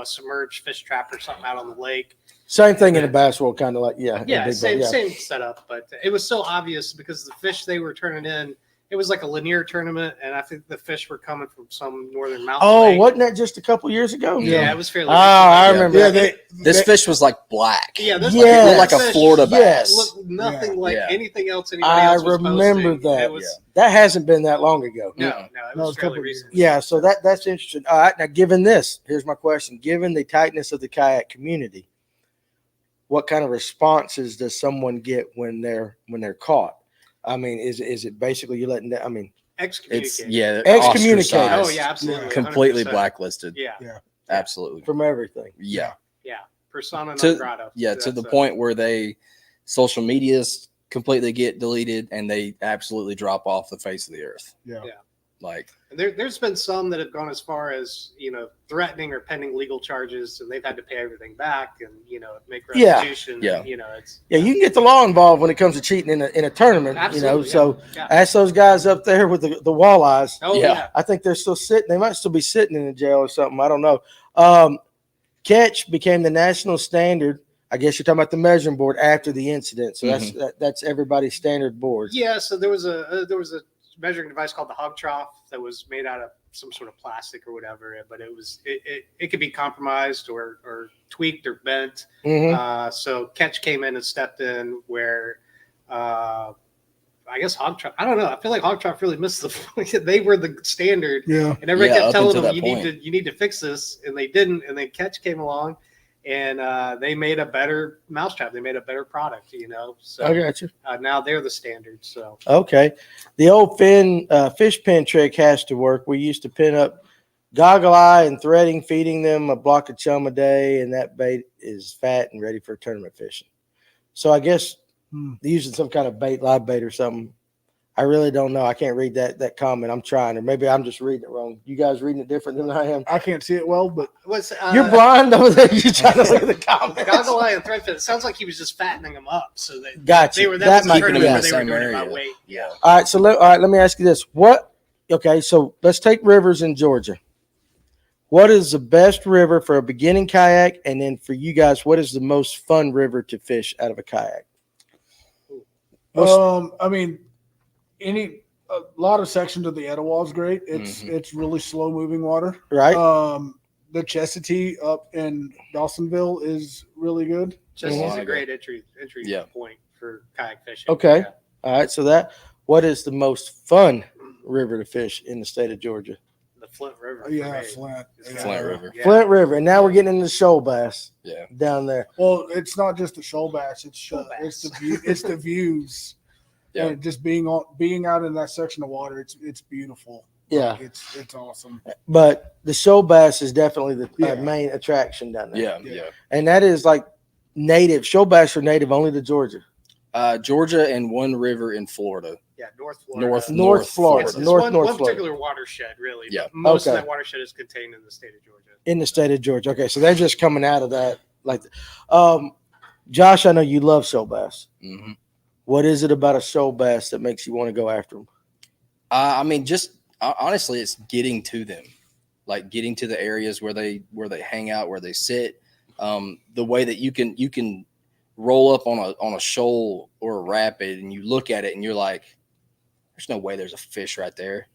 submerged fish trap or something out on the lake. Same thing in the bass world, kind of like, yeah. in Yeah, big same boat, same setup, but it was so obvious because the fish they were turning in, it was like a linear tournament, and I think the fish were coming from some northern mountain Oh, lake. wasn't that just a couple years ago? Yeah, it was fairly. Oh, I Yeah. remember. Yeah, that. This fish was like black. Yeah, this Yeah. It looked like a fish Florida Yes. bass. looked nothing like Yeah. anything else anybody I else was remember posting. that. It was, That hasn't been that long ago. No, No. it No, was a fairly couple recent. Yeah, so that's interesting. All right, now given this, here's my question. Given the tightness of the kayak community, what kind of responses does someone get when they're caught? I mean, is it basically you letting that? I mean, It's Excommunicated. Excommunicated. Oh ostracized, yeah, absolutely. completely 100%. blacklisted. Yeah, Absolutely. from everything. Yeah. persona To- non grata. Yeah, to the That's, point where social medias completely get deleted and they absolutely drop off the face of the earth. Yeah. Yeah. Like, There's been some that have gone as far as threatening or pending legal charges, and they've had to pay everything back and make Yeah. restitution. Yeah. It's Yeah, you can get the law involved when it comes to cheating in a tournament. absolutely. So yeah. ask those guys up there with the walleyes. Oh Yeah. yeah. I think they're still sitting. They might still be sitting in the jail or something. I don't know. Catch became the national standard I guess you're talking about the measuring board after the incident. So that's everybody's standard board. Yeah. So there was a measuring device called the hog trough that was made out of some sort of plastic or whatever, but it could be compromised or tweaked or bent. So Catch came in and stepped in where I guess hog trough. I don't know. I feel like hog trough really missed the point. They were the standard, and everybody kept telling them you need to fix this, and they didn't. And then Catch came along, and they made a better mousetrap. They made a better product, So I got you. Now they're the standard. So okay, the old fish pin trick has to work. We used to pin up goggle eye and threading, feeding them a block of chum a day, and that bait is fat and ready for tournament fishing. So I guess using some kind of bait, live bait or something. I really don't know. I can't read that comment. I'm trying, or maybe I'm just reading it wrong. You guys reading it different than I am? I can't see it well, but you're blind over there. You're trying to look at the comments. Goggle eye and thread fit. It sounds like he was just fattening them up, so that gotcha. They were that might be be where they were doing it by weight. Yeah. All right. So let me ask you this: Okay, so let's take rivers in Georgia. What is the best river for a beginning kayak, and then for you guys, what is the most fun river to fish out of a kayak? I mean, a lot of sections of the Etowah is great. It's really slow moving water. Right. The Chestatee up in Dawsonville is really good. Chesatee's a great entry point for kayak fishing. Okay. Yeah. All right. What is the most fun river to fish in the state of Georgia? The Flint River. Flint. Flint River. Yeah. Flint River. And now we're getting into shoal bass. Yeah. Down there. Well, it's not just the shoal bass. It's the view. It's the views. Yeah. And just being out in that section of water, it's beautiful. Yeah. It's awesome. But the shoal bass is definitely the main attraction down there. Yeah. And that is like native. Shoal bass are native only to Georgia. Georgia and one river in Florida. Yeah, North Florida. North Florida. It's North one Florida. particular watershed, really. Yeah. But most of that watershed is contained in the state of Georgia. In the state of Georgia. Okay, so they're just coming out of that. Josh, I know you love shoal bass. Mm-hmm. What is it about a shoal bass that makes you want to go after them? I mean, just honestly, it's getting to them, like getting to the areas where they hang out, where they sit. The way that you can roll up on a shoal or a rapid, and you look at it, and you're like, "There's no way there's a fish right there.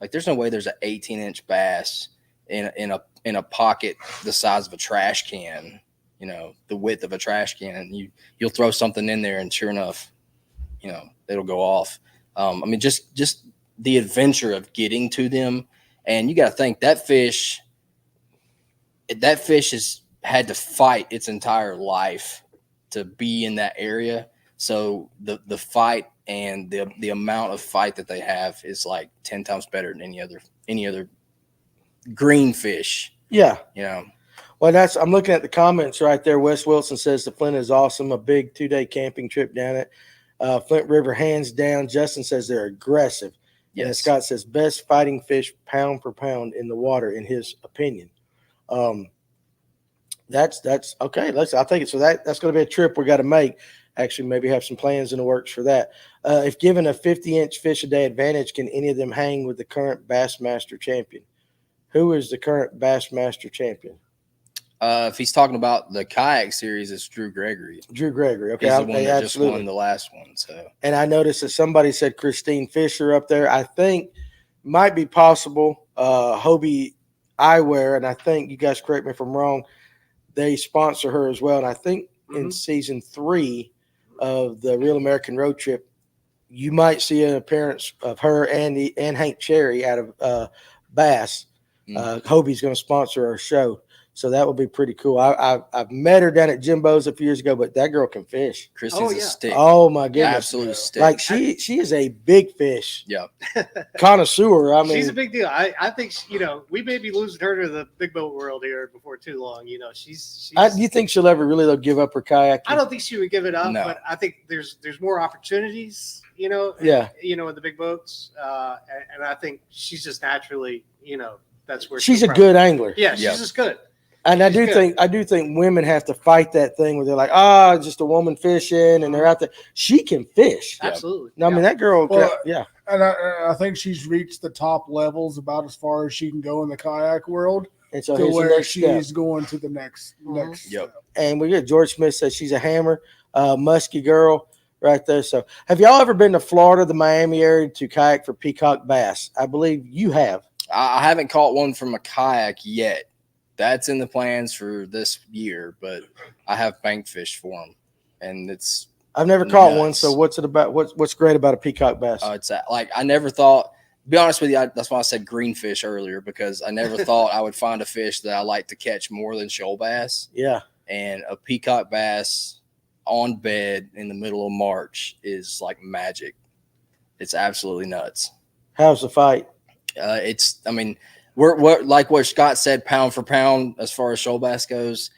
Like, there's no way there's an 18-inch bass in a pocket the size of a trash can, the width of a trash can, and you'll throw something in there, and sure enough, it'll go off. I mean, just the adventure of getting to them. And you got to think that fish has had to fight its entire life to be in that area. So the fight and the amount of fight that they have is like 10 times better than any other green fish. Yeah. Well, I'm looking at the comments right there. Wes Wilson says the Flint is awesome. A big 2-day camping trip down it. Flint River, hands down. Justin says they're aggressive. Yes. And Scott says best fighting fish pound per pound in the water, in his opinion. That's okay. I think so. That's going to be a trip we got to make. Actually, maybe have some plans in the works for that. If given a 50-inch fish a day advantage, can any of them hang with the current Bassmaster champion? Who is the current Bassmaster champion? If he's talking about the kayak series, it's Drew Gregory. Okay, he's the one that just won the last one. So, and I noticed that somebody said Christine Fisher up there. I think might be possible. Hobie Eyewear, and I think, you guys correct me if I'm wrong, they sponsor her as well. And I think in season 3 of the Real American Road Trip, you might see an appearance of her and Hank Cherry out of Bass. Hobie's going to sponsor our show. So that would be pretty cool. I've met her down at Jimbo's a few years ago, but that girl can fish. Christy's a stick. Oh my goodness, absolute stick. Like she is a big fish. Yeah, connoisseur. I mean, she's a big deal. I think we may be losing her to the big boat world here before too long. She's. Do you think she'll ever really give up her kayak? I don't think she would give it up, No. but I think there's more opportunities. In the big boats, and I think she's just naturally, that's where she's a good angler. Yeah, she's just good. And I do think women have to fight that thing where they're like, just a woman fishing, and they're out there. She can fish. Absolutely. No, I mean, that girl. And I think she's reached the top levels about as far as she can go in the kayak world. And so to here's the where next she's step. going to the next Mhm. Yep. step. And we get George Smith says she's a hammer, musky girl right there. So have y'all ever been to Florida, the Miami area, to kayak for peacock bass? I believe you have. I haven't caught one from a kayak yet. That's in the plans for this year, but I have bank fish for them, and it's I've never caught one. nuts. So what's it about? What's great about a peacock bass? It's like I never thought. To be honest with you, that's why I said greenfish earlier, because I never thought I would find a fish that I like to catch more than shoal bass. Yeah. And a peacock bass on bed in the middle of March is like magic. It's absolutely nuts. How's the fight? I mean, we're like what Scott said, pound for pound, as far as shoal bass goes,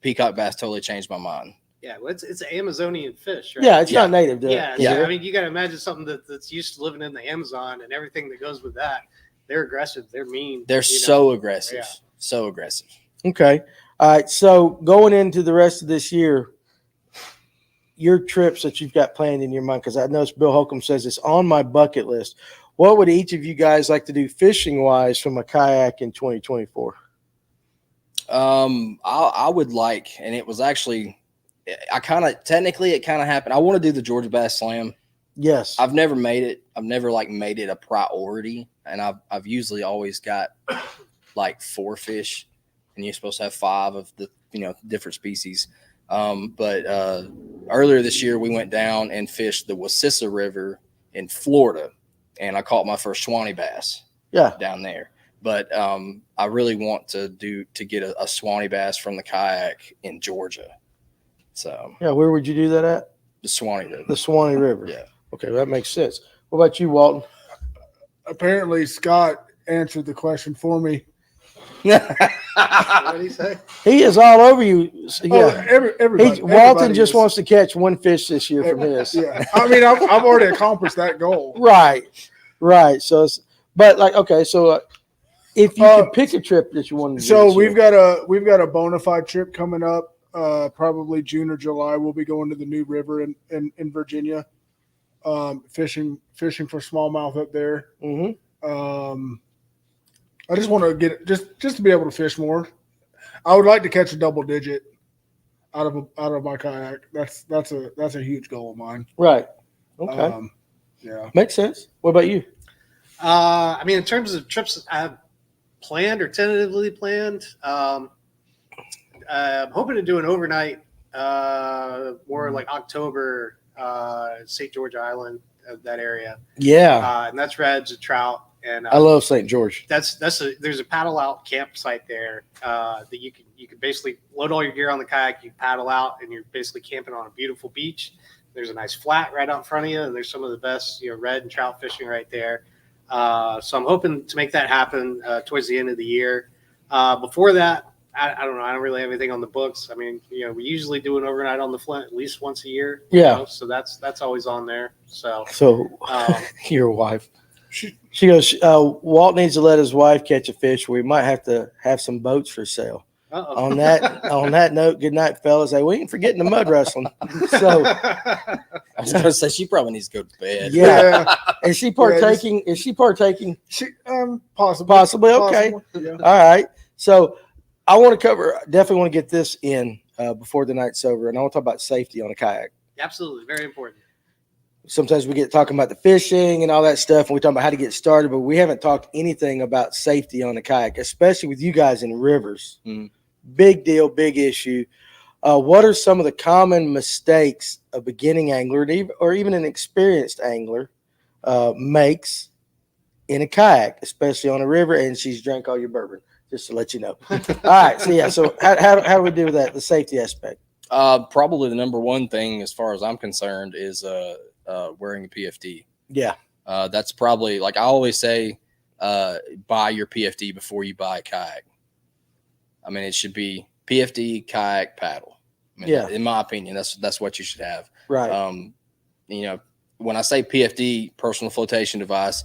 peacock bass totally changed my mind. Yeah, well, it's an Amazonian fish, right? Yeah, it's Yeah. not native to Yeah, it. Yeah. so, I mean, you got to imagine something that's used to living in the Amazon and everything that goes with that. They're aggressive. They're mean. They're you know. so aggressive. Yeah. So aggressive. Okay. All right. So going into the rest of this year, your trips that you've got planned in your mind, because I noticed Bill Holcomb says it's on my bucket list. What would each of you guys like to do fishing wise from a kayak in 2024? I would like, and it was actually, technically it kind of happened. I want to do the Georgia Bass Slam. Yes. I've never made it. I've never made it a priority, and I've usually always got like 4 fish, and you're supposed to have 5 of the different species. But earlier this year we went down and fished the Wasissa River in Florida, and I caught my first Swanee bass. Yeah. Down there. But I really want to get a Swanee bass from the kayak in Georgia. So Yeah. Where would you do that at? the Swanee River. The Swanee River. Yeah. Okay. That makes sense. What about you, Walton? Apparently, Scott answered the question for me. What did he say? He is all over you. Oh, Yeah. everybody. Walton everybody just is. wants to catch 1 fish this year from his. Yeah, I mean, I've already accomplished that goal. Right. Right. So, but like, okay. So if you could pick a trip that you want to do. So this we've year. got a bona fide trip coming up. Probably June or July. We'll be going to the New River in Virginia, fishing for smallmouth up there. Mhm. I just want to get just to be able to fish more. I would like to catch a double digit out of my kayak. That's a huge goal of mine. Right. Okay. Yeah. Makes sense. What about you? I mean, in terms of trips I have planned or tentatively planned, I'm hoping to do an overnight, more like October, St. George Island, that area. Yeah. And that's reds and trout. And I love St. George. there's a paddle out campsite there that you can basically load all your gear on the kayak, you paddle out, and you're basically camping on a beautiful beach. There's a nice flat right out in front of you, and there's some of the best red and trout fishing right there. So I'm hoping to make that happen towards the end of the year. Before that, I don't know. I don't really have anything on the books. I mean, we usually do an overnight on the Flint at least once a year. Yeah. So that's always on there. So Your wife. She goes, Walt needs to let his wife catch a fish. We might have to have some boats for sale. uh-oh. On that note, good night, fellas. Hey, we ain't forgetting the mud wrestling. So I was going to say she probably needs to go to bed. yeah. Is she partaking? Is she partaking? She, possibly. Possibly. Okay. Possibly, yeah. All right. So I want to definitely want to get this in before the night's over. And I want to talk about safety on a kayak. Absolutely. Very important. Sometimes we get talking about the fishing and all that stuff, and we talk about how to get started, but we haven't talked anything about safety on the kayak, especially with you guys in rivers. Mm. Big deal, big issue. What are some of the common mistakes a beginning angler or even an experienced angler makes in a kayak, especially on a river? And she's drank all your bourbon, just to let you know. All right. So, yeah. So how do we do with that, the safety aspect? Probably the number one thing, as far as I'm concerned, is wearing a PFD. Yeah. That's probably, like I always say, buy your PFD before you buy a kayak. I mean, it should be PFD, kayak, paddle. I mean, Yeah. In my opinion, that's what you should have. Right. When I say PFD, personal flotation device,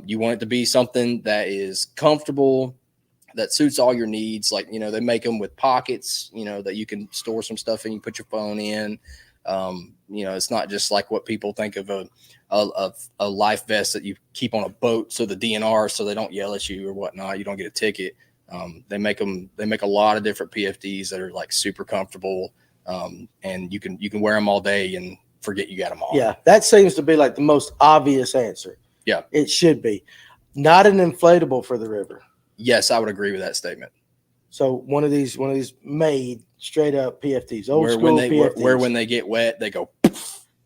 you want it to be something that is comfortable, that suits all your needs. Like, they make them with pockets, that you can store some stuff in, you put your phone in. It's not just like what people think of a life vest that you keep on a boat, so the DNR, so they don't yell at you or whatnot, you don't get a ticket. They make a lot of different PFDs that are like super comfortable, and you can wear them all day and forget you got them on. Yeah, that seems to be like the most obvious answer. Yeah, it should be. Not an inflatable for the river. Yes, I would agree with that statement. So one of these made straight up PFDs, old where school PFDs. Where when they get wet, they go.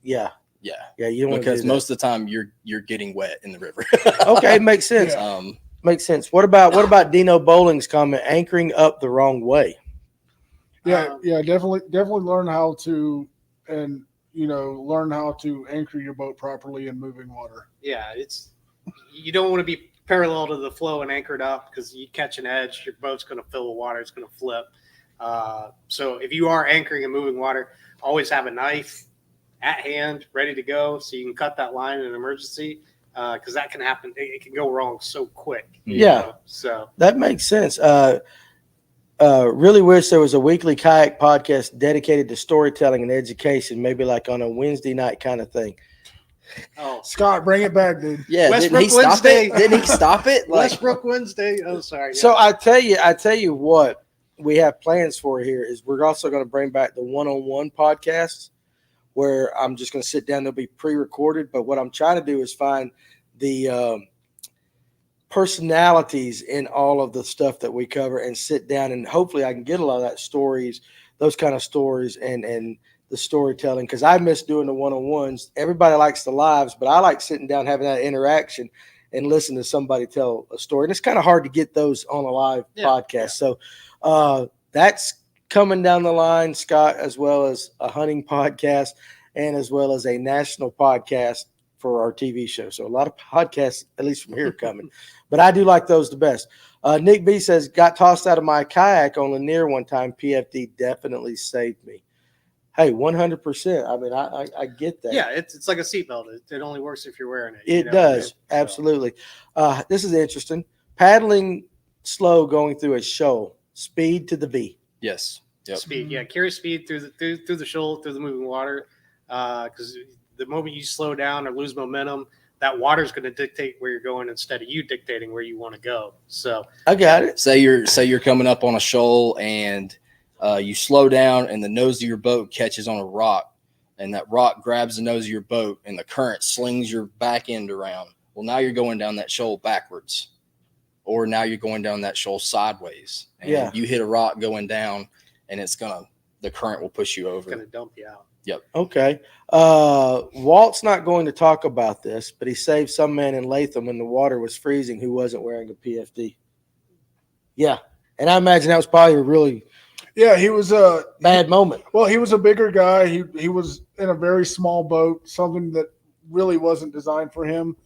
Yeah. Yeah. Yeah. You don't because do that. most of the time you're getting wet in the river. Okay, makes sense. Yeah. Makes sense. What about Dino Bowling's comment? Anchoring up the wrong way. Yeah, definitely learn how to learn how to anchor your boat properly in moving water. Yeah, you don't want to be parallel to the flow and anchored up because you catch an edge, your boat's going to fill with water, it's going to flip. So if you are anchoring and moving water, always have a knife at hand, ready to go, so you can cut that line in an emergency. Because that can happen. It can go wrong so quick. Yeah. So that makes sense. Really wish there was a weekly kayak podcast dedicated to storytelling and education, maybe like on a Wednesday night kind of thing. Oh, Scott, bring it back, dude. Yeah, Westbrook didn't he stop Wednesday. it? Didn't he stop it? Like, Westbrook Wednesday. Oh, sorry. Yeah. So I tell you what we have plans for here is we're also going to bring back the one-on-one podcasts where I'm just going to sit down. They'll be pre-recorded, but what I'm trying to do is find the personalities in all of the stuff that we cover and sit down, and hopefully I can get a lot of that stories, those kind of stories, and the storytelling, because I miss doing the one-on-ones. Everybody likes the lives, but I like sitting down, having that interaction and listen to somebody tell a story. And it's kind of hard to get those on a live podcast. So that's coming down the line, Scott, as well as a hunting podcast and as well as a national podcast for our TV show. So a lot of podcasts, at least from here, coming. But I do like those the best. Nick B says, got tossed out of my kayak on Lanier one time. PFD definitely saved me. Hey, 100%. I mean, I get that. Yeah, it's like a seatbelt. It only works if you're wearing it. It does. Absolutely. This is interesting. Paddling slow going through a shoal. Speed to the V. yes. Yep. Speed. Yeah, carry speed through the shoal, through the moving water. Because the moment you slow down or lose momentum, that water is going to dictate where you're going instead of you dictating where you want to go. So I got it. Say you're coming up on a shoal and you slow down and the nose of your boat catches on a rock, and that rock grabs the nose of your boat and the current slings your back end around. Well, now you're going down that shoal backwards, or now you're going down that shoal sideways. And you hit a rock going down, and the current will push you over. it's going to dump you out. Yep. Okay. Walt's not going to talk about this, but he saved some man in Latham when the water was freezing who wasn't wearing a PFD. Yeah. And I imagine that was probably a really He was a bad moment. Well, he was a bigger guy. He was in a very small boat, something that really wasn't designed for him.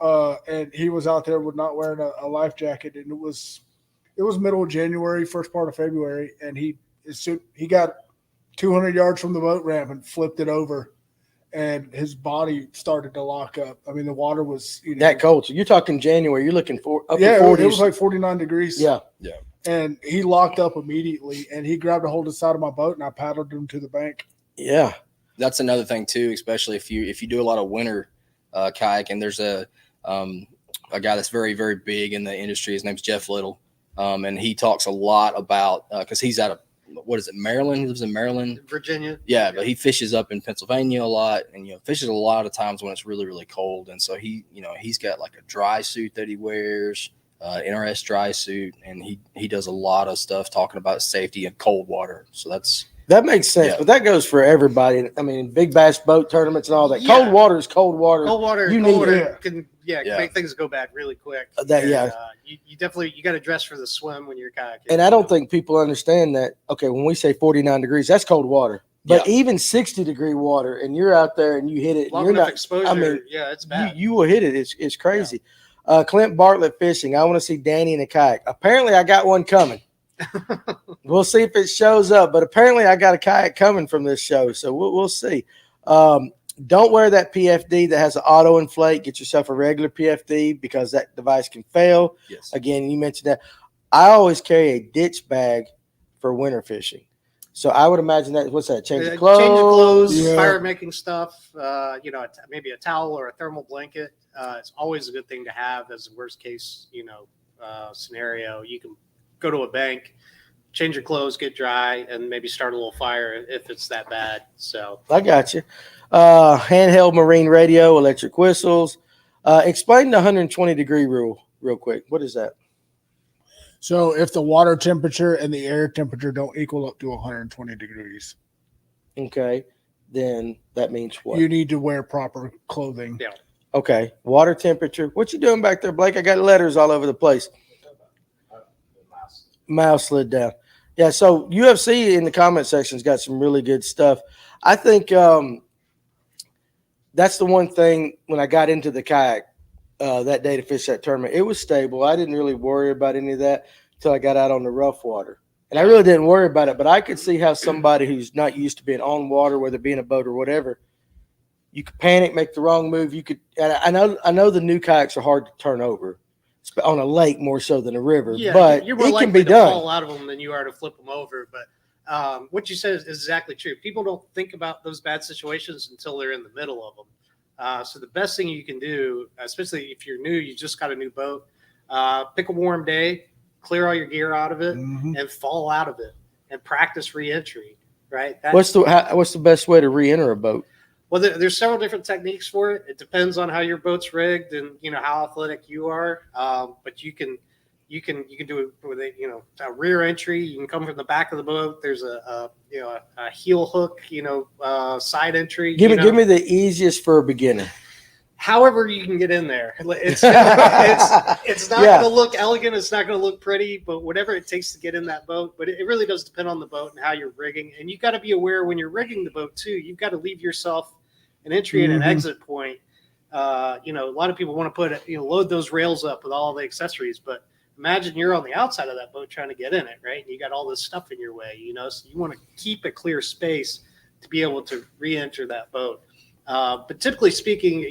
And he was out there with not wearing a life jacket, and it was middle of January, first part of February, and he got 200 yards from the boat ramp and flipped it over, and his body started to lock up. I mean, the water was That cold. So you're talking January. You're looking for up to 40s. it was like 49 degrees. Yeah. And he locked up immediately, and he grabbed a hold of the side of my boat, and I paddled him to the bank. Yeah. That's another thing too, especially if you do a lot of winter kayak, and there's a guy that's very, very big in the industry. His name's Jeff Little, and he talks a lot about because he's out of Maryland. He lives in Maryland, Virginia. Yeah, but he fishes up in Pennsylvania a lot, and fishes a lot of times when it's really, really cold. And so he's got like a dry suit that he wears, NRS dry suit, and he does a lot of stuff talking about safety in cold water. So that makes sense, Yeah. but that goes for everybody. I mean, big bass boat tournaments and all that. Yeah. Cold water is cold water. Cold water can make things go bad really quick. You definitely got to dress for the swim when you're kayaking. And I don't think people understand that. Okay, when we say 49 degrees, that's cold water. But even 60-degree water, and you're out there and you hit it, long you're enough not exposure. I mean, It's bad. you will hit it. It's crazy. Clint Bartlett fishing. I want to see Danny in a kayak. Apparently, I got one coming. We'll see if it shows up. But apparently, I got a kayak coming from this show, so we'll see. Don't wear that PFD that has an auto inflate. Get yourself a regular PFD because that device can fail. Yes. Again, you mentioned that. I always carry a ditch bag for winter fishing. So I would imagine that. What's that? Change of clothes. Fire making stuff. Maybe a towel or a thermal blanket. It's always a good thing to have as a worst case, scenario. You can go to a bank, change your clothes, get dry, and maybe start a little fire if it's that bad. So I got you. Handheld marine radio, electric whistles. Explain the 120-degree rule real quick. What is that? So if the water temperature and the air temperature don't equal up to 120 degrees, Okay, then that means what? you need to wear proper clothing. Yeah. Okay, water temperature. What you doing back there, Blake? I got letters all over the place. Mouse slid down. Yeah, so UFC in the comment section's got some really good stuff. I think that's the one thing when I got into the kayak that day to fish that tournament. It was stable. I didn't really worry about any of that until I got out on the rough water. And I really didn't worry about it, but I could see how somebody who's not used to being on water, whether it be in a boat or whatever, you could panic, make the wrong move. You could. And I know the new kayaks are hard to turn over on a lake more so than a river, yeah, but you're more it likely can be to done. fall out of them than you are to flip them over. But what you said is exactly true. People don't think about those bad situations until they're in the middle of them. So the best thing you can do, especially if you're new, you just got a new boat, pick a warm day, clear all your gear out of it, Mhm. and fall out of it, and practice re-entry. Right? What's the best way to re-enter a boat? Well, there's several different techniques for it. It depends on how your boat's rigged and how athletic you are. But you can do it with a rear entry. You can come from the back of the boat. There's a heel hook, side entry. Give me the easiest for a beginner. However you can get in there. It's not going to look elegant. It's not going to look pretty, but whatever it takes to get in that boat. But it really does depend on the boat and how you're rigging. And you've got to be aware when you're rigging the boat too, you've got to leave yourself an entry and an exit point. A lot of people want to put load those rails up with all the accessories, but imagine you're on the outside of that boat trying to get in it, right? And you got all this stuff in your way, so you want to keep a clear space to be able to re-enter that boat. But typically speaking,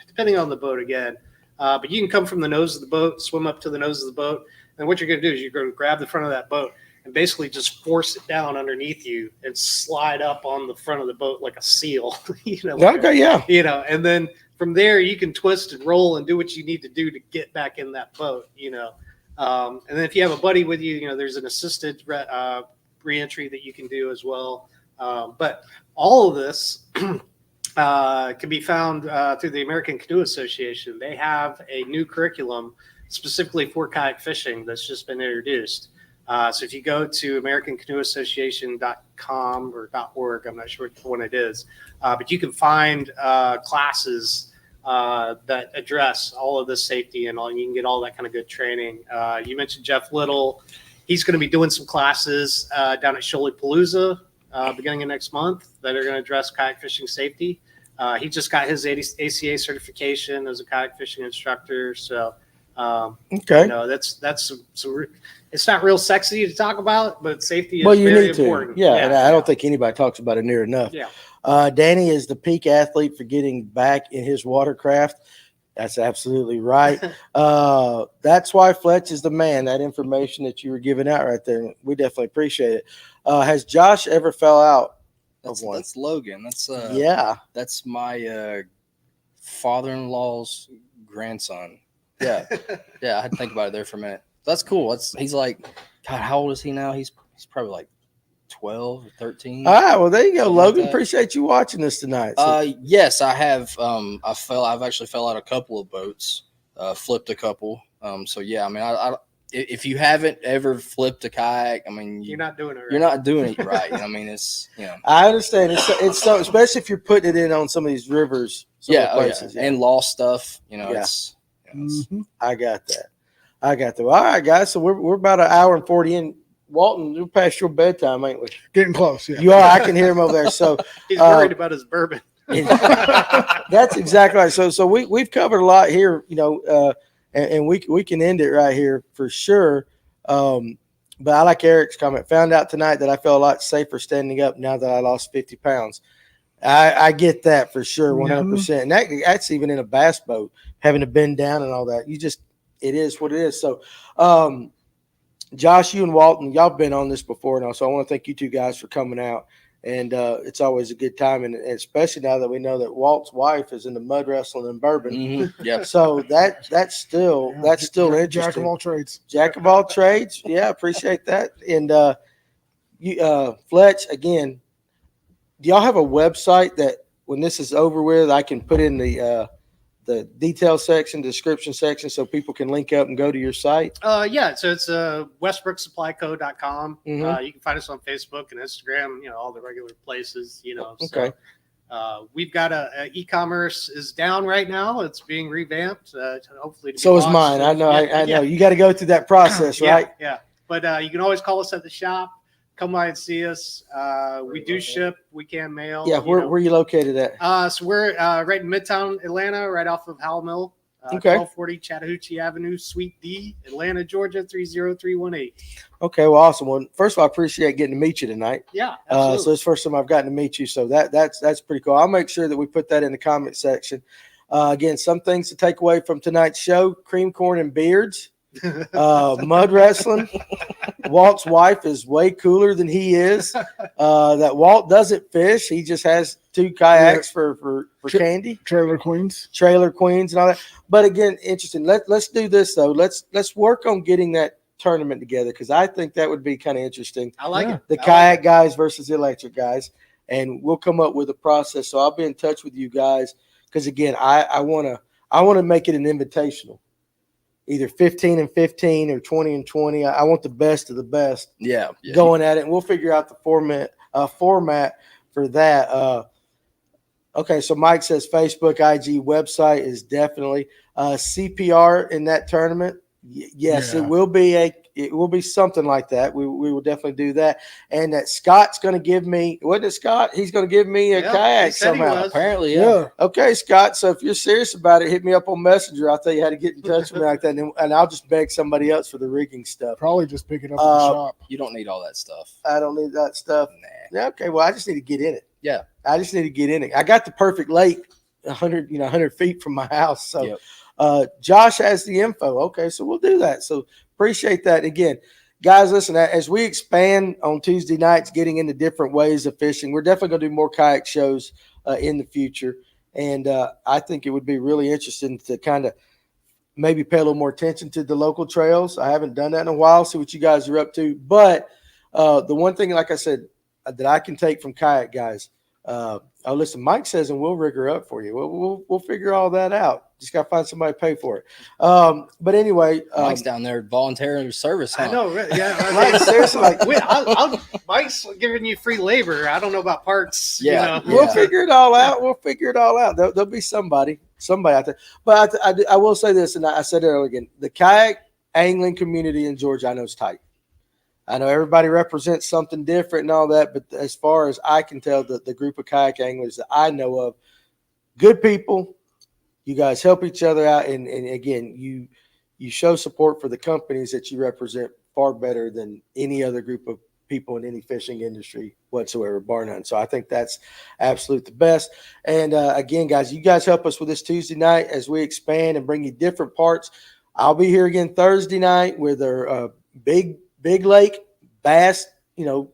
depending on the boat again, but you can come from the nose of the boat, swim up to the nose of the boat. And what you're going to do is you're going to grab the front of that boat and basically just force it down underneath you and slide up on the front of the boat like a seal, Okay, yeah. and then from there you can twist and roll and do what you need to do to get back in that boat, and then if you have a buddy with you, there's an assisted re-entry that you can do as well. But all of this can be found through the American Canoe Association. They have a new curriculum specifically for kayak fishing that's just been introduced. So if you go to AmericanCanoeAssociation.com or .org, I'm not sure which one it is, but you can find classes that address all of this safety and all. You can get all that kind of good training. You mentioned Jeff Little. He's going to be doing some classes down at Shoalipalooza beginning of next month that are going to address kayak fishing safety. He just got his ACA certification as a kayak fishing instructor. So, Okay. that's some it's not real sexy to talk about, but safety is You very need important. to. Yeah, and I don't think anybody talks about it near enough. Yeah. Danny is the peak athlete for getting back in his watercraft. That's absolutely right. That's why Fletch is the man. That information that you were giving out right there, we definitely appreciate it. Has Josh ever fell out of one? That's Logan. Yeah. That's my father-in-law's grandson. Yeah, yeah. I had to think about it there for a minute. That's cool. He's like, God, how old is he now? He's probably like 12 or 13. All right. Well, there you go, Something Logan. like that. Appreciate you watching this tonight. So, Yes, I have. I've actually fell out a couple of boats, flipped a couple. So yeah, I mean, I if you haven't ever flipped a kayak, I mean, You're not doing it right. You're not doing it right. I mean, it's I understand. It's so, especially if you're putting it in on some of these rivers. Places. and lost stuff. Yeah. Mhm. I got that. All right, guys. So we're about an hour and 40 in. Walton, we're past your bedtime, ain't we? Getting close. Yeah. You are. I can hear him over there. So He's worried about his bourbon. that's exactly right. So we've covered a lot here, and we can end it right here for sure. But I like Eric's comment. Found out tonight that I feel a lot safer standing up now that I lost 50 pounds. I get that for sure, 100%. And that's even in a bass boat, having to bend down and all that. It is what it is. So, Josh, you and Walton, y'all have been on this before now, so I want to thank you two guys for coming out And it's always a good time, and especially now that we know that Walt's wife is into mud wrestling and bourbon. Mm-hmm. Yep. So that's still interesting. Jack of all trades. Jack of all trades. Yeah, appreciate that. And you, Fletch, again, do y'all have a website that when this is over with, I can put in the detail section, description section, so people can link up and go to your site? Yeah, so it's westbrooksupplyco.com. Mhm. You can find us on Facebook and Instagram, all the regular places, Okay. So, we've got a e-commerce is down right now. It's being revamped. Hopefully, to be So is launched. mine. I know. I Yeah. know. You got to go through that process, right? Yeah. But you can always call us at the shop. Come by and see us. We do ship. We can mail. Yeah. Where are you located at? So we're right in Midtown Atlanta, right off of Howell Mill. Okay. 1240 Chattahoochee Avenue, Suite D, Atlanta, Georgia, 30318. Okay. Well, awesome. Well, first of all, I appreciate getting to meet you tonight. Yeah, absolutely. So it's the first time I've gotten to meet you. So that's pretty cool. I'll make sure that we put that in the comment section. Again, some things to take away from tonight's show: cream corn and beards. Mud wrestling. Walt's wife is way cooler than he is. That Walt doesn't fish. He just has 2 kayaks for candy. Trailer Queens. Trailer queens and all that. But again, interesting. Let's do this though. Let's work on getting that tournament together, because I think that would be kind of interesting. I like it. The I kayak like it. guys versus the electric guys, and we'll come up with a process. So I'll be in touch with you guys, because again, I want to make it an invitational. Either 15 and 15 or 20 and 20. I want the best of the best Yeah. going at it, and we'll figure out the format for that. Okay, so Mike says Facebook, IG, website is definitely CPR in that tournament. Yes, Yeah. It will be something like that. We will definitely do that. And that Scott's going to give me, wasn't it Scott? He's going to give me a Yep, kayak he said he somehow. was. Apparently, Yeah. yeah. Okay, Scott. So if you're serious about it, hit me up on Messenger. I'll tell you how to get in touch with me like that, and I'll just beg somebody else for the rigging stuff. Probably just pick it up at the shop. You don't need all that stuff. I don't need that stuff. Nah. Yeah, okay, well, I just need to get in it. Yeah. I just need to get in it. I got the perfect lake, 100 feet from my house. So, Josh has the info. Okay, so we'll do that. So appreciate that. Again, guys, listen, as we expand on Tuesday nights, getting into different ways of fishing, we're definitely going to do more kayak shows in the future. And I think it would be really interesting to kind of maybe pay a little more attention to the local trails. I haven't done that in a while, see what you guys are up to. But the one thing, like I said, that I can take from kayak guys, listen, Mike says, and we'll rig her up for you. We'll figure all that out. Just got to find somebody to pay for it. But anyway. Mike's down there volunteering service. Huh? I know, right? Yeah. Like, seriously, like, Mike's giving you free labor. I don't know about parts. Yeah. we'll figure it all out. We'll figure it all out. There'll be somebody out there. But I will say this, and I said it earlier again, the kayak angling community in Georgia, I know, is tight. I know everybody represents something different and all that, but as far as I can tell, the group of kayak anglers that I know of, good people. You guys help each other out, and again, you show support for the companies that you represent far better than any other group of people in any fishing industry whatsoever, bar none. So I think that's absolute the best. And again, guys, you guys help us with this Tuesday night as we expand and bring you different parts. I'll be here again Thursday night with our big lake bass,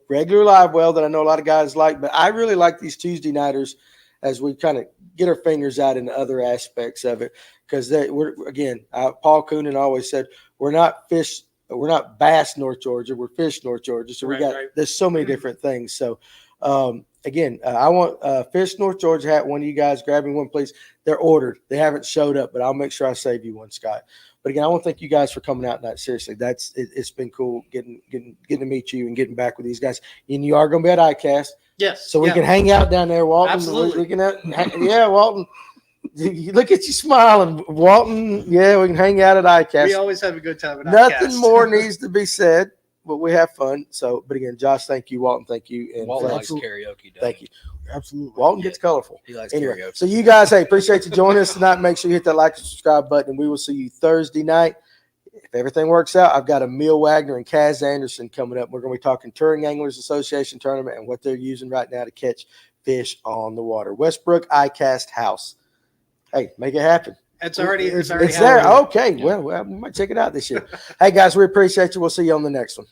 regular live well that I know a lot of guys like, but I really like these Tuesday nighters as we kind of get our fingers out into other aspects of it. Because Paul Coonan always said, we're not bass North Georgia, we're fish North Georgia. So there's so many different things. So I want fish North Georgia hat. One of you guys grab me one, please. They're ordered. They haven't showed up, but I'll make sure I save you one, Scott. But again, I want to thank you guys for coming out tonight. Seriously, it's been cool getting to meet you and getting back with these guys. And you are going to be at ICAST. Yes. So we can hang out down there, Walton. Absolutely. Walton. Look at you smiling, Walton. Yeah, we can hang out at ICAST. We always have a good time at Nothing ICAST. more needs to be said, but we have fun. So, but again, Josh, thank you. Walton, thank you. And Walton Fletch, likes karaoke. thank you. Absolutely. Walton gets colorful. He likes Anyway, karaoke. so you guys, appreciate you joining us tonight. Make sure you hit that like and subscribe button, and we will see you Thursday night. If everything works out, I've got Emil Wagner and Kaz Anderson coming up. We're going to be talking Touring Anglers Association tournament and what they're using right now to catch fish on the water. Westbrook ICAST House. Hey, make it happen. It's already It's happening. there. Okay. Well, we might check it out this year. Hey, guys, we appreciate you. We'll see you on the next one.